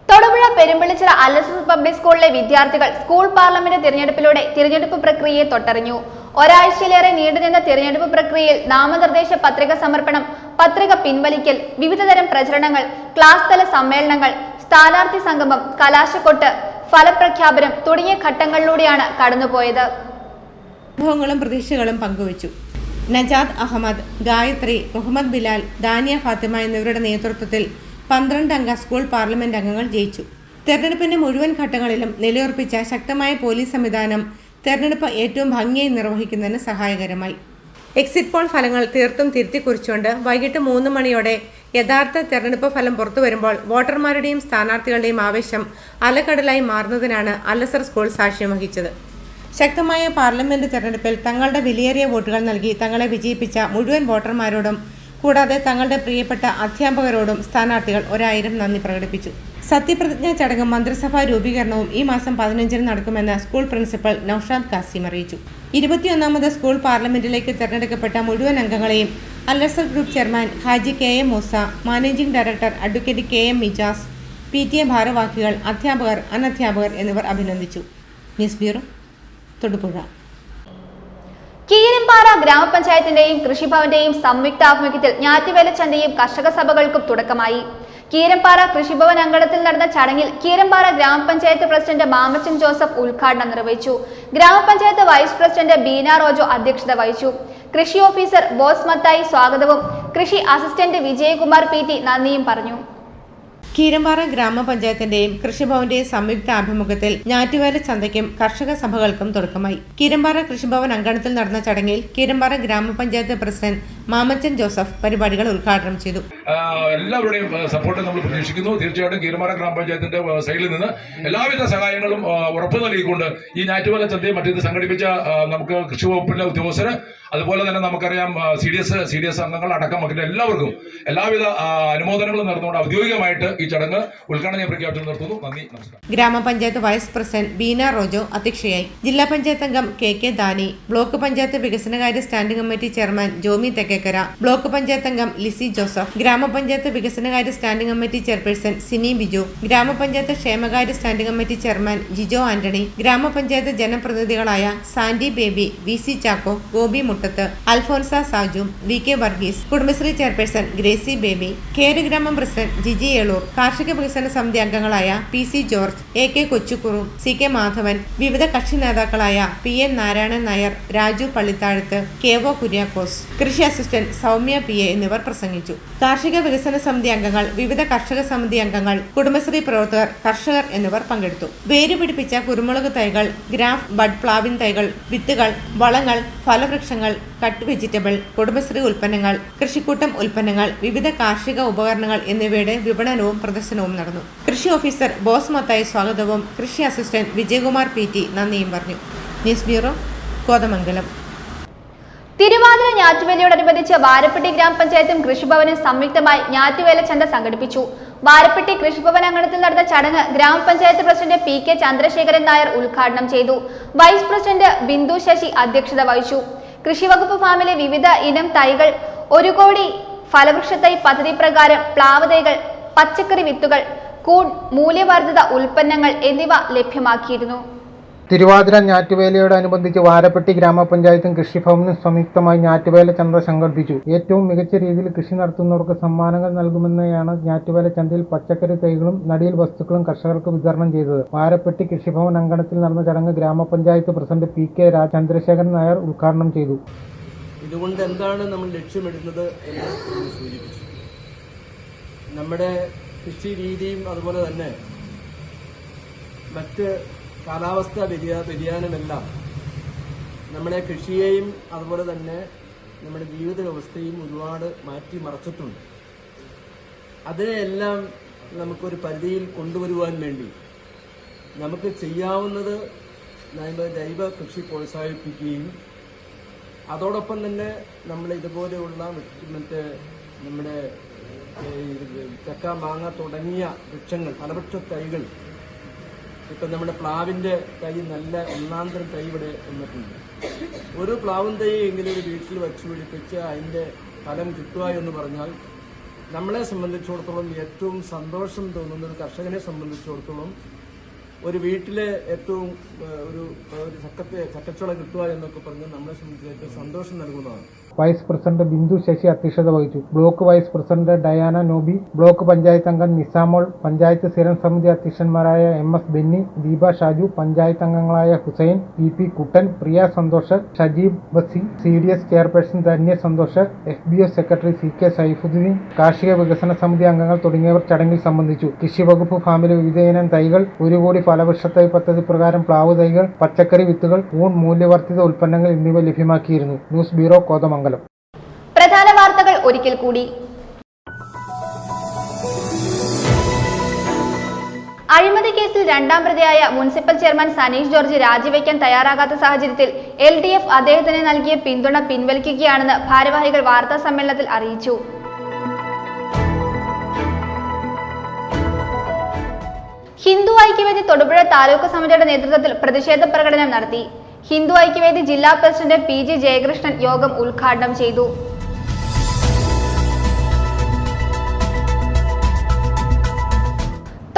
Thodupuzha Perumbillichira Al Azhar public സ്കൂളിലെ വിദ്യാർത്ഥികൾ സ്കൂൾ പാർലമെന്റ് തിരഞ്ഞെടുപ്പിലൂടെ തിരഞ്ഞെടുപ്പ് പ്രക്രിയയെ തൊട്ടറിഞ്ഞു. ഒരാഴ്ചയിലേറെ നീണ്ടുനിന്ന തിരഞ്ഞെടുപ്പ് പ്രക്രിയയിൽ നാമനിർദ്ദേശ പത്രിക സമർപ്പണം, പത്രിക പിൻവലിക്കൽ, വിവിധതരം പ്രചരണങ്ങൾ, ക്ലാസ് തല സമ്മേളനങ്ങൾ, സ്ഥാനാർത്ഥി സംഗമം, കലാശക്കൊട്ട്, ഫലപ്രഖ്യാപനം തുടങ്ങിയ ഘട്ടങ്ങളിലൂടെയാണ് കടന്നുപോയത്. അനുഭവങ്ങളും പ്രതീക്ഷകളും പങ്കുവച്ചു. നജാദ് അഹമ്മദ്, ഗായത്രി, മുഹമ്മദ് ബിലാൽ, ദാനിയ ഫാത്തിമ എന്നിവരുടെ നേതൃത്വത്തിൽ 12 അംഗ സ്കൂൾ പാർലമെന്റ് അംഗങ്ങൾ ജയിച്ചു. തെരഞ്ഞെടുപ്പിന്റെ മുഴുവൻ ഘട്ടങ്ങളിലും നിലയുറപ്പിച്ച ശക്തമായ പോലീസ് സംവിധാനം തെരഞ്ഞെടുപ്പ് ഏറ്റവും ഭംഗിയായി നിർവഹിക്കുന്നതിന് സഹായകരമായി. എക്സിറ്റ് പോൾ ഫലങ്ങൾ തീർത്തും തിരുത്തിക്കുറിച്ചുകൊണ്ട് വൈകിട്ട് 3 മണിയോടെ യഥാർത്ഥ തെരഞ്ഞെടുപ്പ് ഫലം പുറത്തു വരുമ്പോൾ വോട്ടർമാരുടെയും സ്ഥാനാർത്ഥികളുടെയും ആവേശം അലകടലായി മാറുന്നതിനാണ് അൽഅസർ സ്കൂൾ സാക്ഷ്യം വഹിച്ചത്. ശക്തമായ പാർലമെന്റ് തെരഞ്ഞെടുപ്പിൽ തങ്ങളുടെ വിലയേറിയ വോട്ടുകൾ നൽകി തങ്ങളെ വിജയിപ്പിച്ച മുഴുവൻ വോട്ടർമാരോടും കൂടാതെ തങ്ങളുടെ പ്രിയപ്പെട്ട അധ്യാപകരോടും സ്ഥാനാർത്ഥികൾ 1000 നന്ദി പ്രകടിപ്പിച്ചു. സത്യപ്രതിജ്ഞാ ചടങ്ങും മന്ത്രിസഭാ രൂപീകരണവും ഈ മാസം 15-ന് നടക്കുമെന്ന് സ്കൂൾ പ്രിൻസിപ്പൽ നൌഷാദ് കാസിം അറിയിച്ചു. 21ാമത് സ്കൂൾ പാർലമെന്റിലേക്ക് തെരഞ്ഞെടുക്കപ്പെട്ട മുഴുവൻ അംഗങ്ങളെയും Al Azhar group chairman Haji KM Moosa, managing director advocate KM Mijas, PTA ഭാരവാഹികൾ, അധ്യാപകർ, അനധ്യാപകർ എന്നിവർ അഭിനന്ദിച്ചു. News bureau, Thodupuzha. കീരമ്പാറ ഗ്രാമപഞ്ചായത്തിന്റെയും കൃഷിഭവന്റെയും സംയുക്താഭിമുഖ്യത്തിൽ ഞാറ്റുവേല ചന്തയും കർഷക സഭകൾക്കും തുടക്കമായി. കീരമ്പാറ കൃഷിഭവൻ അങ്കണത്തിൽ നടന്ന ചടങ്ങിൽ കീരമ്പാറ ഗ്രാമപഞ്ചായത്ത് പ്രസിഡന്റ് മാമച്ചൻ ജോസഫ് ഉദ്ഘാടനം നിർവഹിച്ചു. ഗ്രാമപഞ്ചായത്ത് വൈസ് പ്രസിഡന്റ് ബീന റോജോ അധ്യക്ഷത വഹിച്ചു. കൃഷി ഓഫീസർ ബോസ് മത്തായി സ്വാഗതവും കൃഷി അസിസ്റ്റന്റ് വിജയകുമാർ PT നന്ദിയും പറഞ്ഞു. കീരമ്പാറ ഗ്രാമപഞ്ചായത്തിന്റെയും കൃഷിഭവന്റെയും സംയുക്ത ആഭിമുഖ്യത്തിൽ ഞാറ്റുവേല ചന്തയ്ക്കും കർഷക സഭകൾക്കും തുടക്കമായി. കീരമ്പാറ കൃഷിഭവൻ അങ്കണത്തിൽ നടന്ന ചടങ്ങിൽ കീരമ്പാറ ഗ്രാമപഞ്ചായത്ത് പ്രസിഡന്റ് മാമച്ചൻ ജോസഫ് പരിപാടികൾ ഉദ്ഘാടനം ചെയ്തു. എല്ലാവരുടെയും സപ്പോർട്ട് നമ്മൾ പ്രതീക്ഷിക്കുന്നു. തീർച്ചയായിട്ടും കീരമ്പാറ ഗ്രാമപഞ്ചായത്തിന്റെ സൈഡിൽ നിന്ന് എല്ലാവിധ സഹായങ്ങളും ഉറപ്പു നൽകിക്കൊണ്ട് ഈ ഞാറ്റുവേല ചന്തയും മറ്റേത് സംഘടിപ്പിച്ച നമുക്ക് കൃഷി വകുപ്പിലെ ഉദ്യോഗസ്ഥര്, അതുപോലെ തന്നെ നമുക്കറിയാം CDS അംഗങ്ങൾ അടക്കം എല്ലാവർക്കും എല്ലാവിധ അനുമോദനങ്ങളും നടന്നുകൊണ്ട് ഔദ്യോഗികമായിട്ട് ഈ ചടങ്ങ് ഉദ്ഘാടനം പ്രഖ്യാപിച്ചു നിർത്തുന്നു. നന്ദി, നമസ്കാരം. ഗ്രാമപഞ്ചായത്ത് വൈസ് പ്രസിഡന്റ് ബീന റോജോ അധ്യക്ഷയായി. ജില്ലാ പഞ്ചായത്ത് അംഗം KK ദാനി, ബ്ലോക്ക് പഞ്ചായത്ത് വികസനകാര്യ standing committee chairman Jomy Thekkekara, block panchayat അംഗം ലിസി ജോസഫ്, ഗ്രാമപഞ്ചായത്ത് വികസനകാര്യ standing committee chairperson Sini Biju, grama panchayat ക്ഷേമകാര്യ standing committee chairman Jijo Antony, grama panchayat ജനപ്രതിനിധികളായ Sandy Baby, VC Chacko, Gopi Muttath, Alphonsa Saju, VK Varghese, Kudumbashree chairperson Gracy Baby, കേര് ഗ്രാമം പ്രസിഡന്റ് ജിജി ഏളൂർ, കാർഷിക വികസന സമിതി അംഗങ്ങളായ PC George, AK Kochukuru, CK Madhavan, വിവിധ കക്ഷി നേതാക്കളായ PN നാരായണൻ നായർ, രാജു പള്ളിത്താഴത്ത്, KO കുര്യാക്കോസ്, കൃഷി അസിസ്റ്റന്റ് സൗമ്യ PA എന്നിവർ പ്രസംഗിച്ചു. കാർഷിക വികസന സമിതി അംഗങ്ങൾ, വിവിധ കർഷക സമിതി അംഗങ്ങൾ, കുടുംബശ്രീ പ്രവർത്തകർ, കർഷകർ എന്നിവർ പങ്കെടുത്തു. വേരുപിടിപ്പിച്ച കുരുമുളക് തൈകൾ, ഗ്രാഫ് ബഡ് പ്ലാവിൻ തൈകൾ, വിത്തുകൾ, വളങ്ങൾ, ഫലവൃക്ഷങ്ങൾ, കട്ട് വെജിറ്റബിൾ, കുടുംബശ്രീ ഉൽപ്പന്നങ്ങൾ, കൃഷിക്കൂട്ടം ഉൽപ്പന്നങ്ങൾ, വിവിധ കാർഷിക ഉപകരണങ്ങൾ എന്നിവയുടെ വിപണനവും പ്രദർശനവും നടന്നു. കൃഷി ഓഫീസർ ബോസ് മത്തായി സ്വാഗതവും കൃഷി അസിസ്റ്റന്റ് വിജയകുമാർ PT നന്ദിയും പറഞ്ഞു. News bureau, Kothamangalam. തിരുവാതിര ഞാറ്റുവേലയോടനുബന്ധിച്ച് വാരപ്പെട്ടി ഗ്രാമപഞ്ചായത്തും കൃഷിഭവനും സംയുക്തമായി ഞാറ്റുവേല ചന്ത സംഘടിപ്പിച്ചു. വാരപ്പെട്ടി കൃഷിഭവൻ അങ്കണത്തിൽ നടന്ന ചടങ്ങ് ഗ്രാമപഞ്ചായത്ത് പ്രസിഡന്റ് PK ചന്ദ്രശേഖരൻ നായർ ഉദ്ഘാടനം ചെയ്തു. വൈസ് പ്രസിഡന്റ് ബിന്ദു ശശി അധ്യക്ഷത വഹിച്ചു. കൃഷിവകുപ്പ് ഫാമിലെ വിവിധ ഇനം തൈകൾ, 1 കോടി ഫലവൃക്ഷ തൈ പദ്ധതി പ്രകാരം പ്ലാവ് തൈകൾ, പച്ചക്കറി വിത്തുകൾ, കൂൺ, മൂല്യവർദ്ധിത ഉൽപ്പന്നങ്ങൾ എന്നിവ ലഭ്യമാക്കിയിരുന്നു. തിരുവാതിര ഞാറ്റുവേലയോടനുബന്ധിച്ച് വാരപ്പെട്ടി ഗ്രാമപഞ്ചായത്തും കൃഷിഭവനും സംയുക്തമായി ഞാറ്റുവേല ചന്ത സംഘടിപ്പിച്ചു. ഏറ്റവും മികച്ച രീതിയിൽ കൃഷി നടത്തുന്നവർക്ക് സമ്മാനങ്ങൾ നൽകുമെന്നാണ് ഞാറ്റുവേല ചന്തയിൽ പച്ചക്കറി തൈകളും നടീൽ വസ്തുക്കളും കർഷകർക്ക് വിതരണം ചെയ്തത്. വാരപ്പെട്ടി കൃഷിഭവൻ അങ്കണത്തിൽ നടന്ന ചടങ്ങ് ഗ്രാമപഞ്ചായത്ത് പ്രസിഡന്റ് PK ചന്ദ്രശേഖരൻ നായർ ഉദ്ഘാടനം ചെയ്തു. ഇതുകൊണ്ട് എന്താണ് നമ്മൾ ലക്ഷ്യമിടുന്നത് എന്ന് സൂചിപ്പിച്ചു. നമ്മുടെ കൃഷി രീതിയും അതുപോലെ തന്നെ മറ്റ് കാലാവസ്ഥാ വ്യതിയാനമെല്ലാം നമ്മുടെ കൃഷിയെയും അതുപോലെ തന്നെ നമ്മുടെ ജീവിത വ്യവസ്ഥയും ഒരുപാട് മാറ്റിമറിച്ചിട്ടുണ്ട്. അതിനെല്ലാം നമുക്കൊരു പരിധിയിൽ കൊണ്ടുവരുവാൻ വേണ്ടി നമുക്ക് ചെയ്യാവുന്നത് ജൈവ കൃഷി പ്രോത്സാഹിപ്പിക്കുകയും അതോടൊപ്പം തന്നെ നമ്മൾ ഇതുപോലെയുള്ള മറ്റ് നമ്മുടെ ചക്ക മാങ്ങ തുടങ്ങിയ വൃക്ഷങ്ങൾ ഫലവൃക്ഷ തൈകൾ ഇപ്പം നമ്മുടെ പ്ലാവിൻ്റെ തൈ നല്ല ഒന്നാന്തരം തൈ ഇവിടെ വന്നിട്ടുണ്ട്. ഒരു പ്ലാവും തൈ എങ്കിലും ഒരു വീട്ടിൽ വച്ചു പിടിപ്പിച്ച് അതിൻ്റെ ഫലം കിട്ടുക എന്ന് പറഞ്ഞാൽ നമ്മളെ സംബന്ധിച്ചിടത്തോളം ഏറ്റവും സന്തോഷം തോന്നുന്ന ഒരു കർഷകനെ സംബന്ധിച്ചിടത്തോളം ഒരു വീട്ടിലെ ഏറ്റവും ഒരു ചക്കച്ചുള കിട്ടുക എന്നൊക്കെ പറഞ്ഞാൽ നമ്മളെ സംബന്ധിച്ച് ഏറ്റവും സന്തോഷം നൽകുന്നതാണ്. വൈസ് പ്രസിഡന്റ് ബിന്ദു ശശി അധ്യക്ഷത വഹിച്ചു. Block vice president Diana Nobi, block panchayat അംഗം നിസാമോൾ, പഞ്ചായത്ത് സ്ഥിരം സമിതി അധ്യക്ഷന്മാരായ MS ബെന്നി, ദീപ ഷാജു, പഞ്ചായത്ത് അംഗങ്ങളായ Hussain, PP Kuttan, Priya Santhosh, Shajeeb Basi, CDS chairperson Dhanya Santhosh, FBO secretary CK Saifuddin, കാർഷിക വികസന സമിതി അംഗങ്ങൾ തുടങ്ങിയവർ ചടങ്ങിൽ സംബന്ധിച്ചു. കൃഷി വകുപ്പ് ഫാമിലെ വിവിധയിനം തൈകൾ, 1 കോടി ഫലവൃക്ഷ തൈ പദ്ധതി പ്രകാരം പ്ലാവ് തൈകൾ, പച്ചക്കറി വിത്തുകൾ, ഊൺ മൂല്യവർദ്ധിത ഉൽപ്പന്നങ്ങൾ എന്നിവ ലഭ്യമാക്കിയിരുന്നു. News bureau Kothamangalam. പ്രധാന വാർത്തകൾ ഒരിക്കൽ കൂടി. അഴിമതി കേസിൽ 2ാം പ്രതിയായ മുനിസിപ്പൽ ചെയർമാൻ സനീഷ് ജോർജ് രാജിവെക്കാൻ തയ്യാറാകാത്ത സാഹചര്യത്തിൽ LDF അദ്ദേഹത്തിന് നൽകിയ പിന്തുണ പിൻവലിക്കുകയാണെന്ന് ഭാരവാഹികൾ വാർത്താ സമ്മേളനത്തിൽ അറിയിച്ചു. ഹിന്ദു ഐക്യവേദി തൊടുപുഴ താലൂക്ക് സമിതിയുടെ നേതൃത്വത്തിൽ പ്രതിഷേധ പ്രകടനം നടത്തി. ഹിന്ദു ഐക്യവേദി ജില്ലാ പ്രസിഡന്റ് PG ജയകൃഷ്ണൻ യോഗം ഉദ്ഘാടനം ചെയ്തു.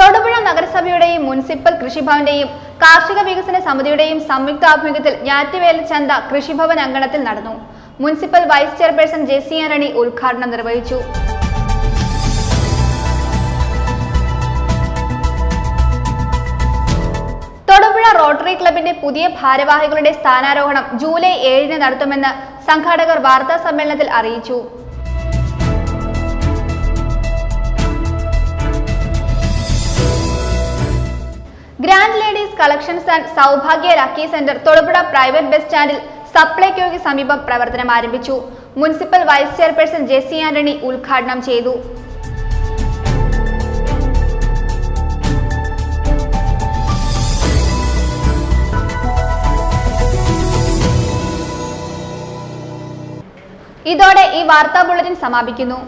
തൊടുപുഴ നഗരസഭയുടെയും മുനിസിപ്പൽ കൃഷിഭവന്റെയും കാർഷിക വികസന സമിതിയുടെയും സംയുക്ത ആഭിമുഖ്യത്തിൽ ഞാറ്റുവേല ചന്ത കൃഷിഭവൻ അങ്കണത്തിൽ നടന്നു. Municipal vice chairperson JC Antony ഉദ്ഘാടനം നിർവഹിച്ചു. തൊടുപുഴ റോട്ടറി ക്ലബിന്റെ പുതിയ ഭാരവാഹികളുടെ സ്ഥാനാരോഹണം ജൂലൈ 7-ന് നടത്തുമെന്ന് സംഘാടകർ വാർത്താ സമ്മേളനത്തിൽ അറിയിച്ചു. Grand ladies collections and Saubhagya lucky centre Thodupuzha private bus സ്റ്റാൻഡിൽ സപ്ലൈകോയ്ക്ക് സമീപം പ്രവർത്തനം ആരംഭിച്ചു. Municipal vice chairperson JC Antony ഉദ്ഘാടനം ചെയ്തു. ഇതോടെ ഈ വാർത്താ ബുള്ളറ്റിൻ സമാപിക്കുന്നു.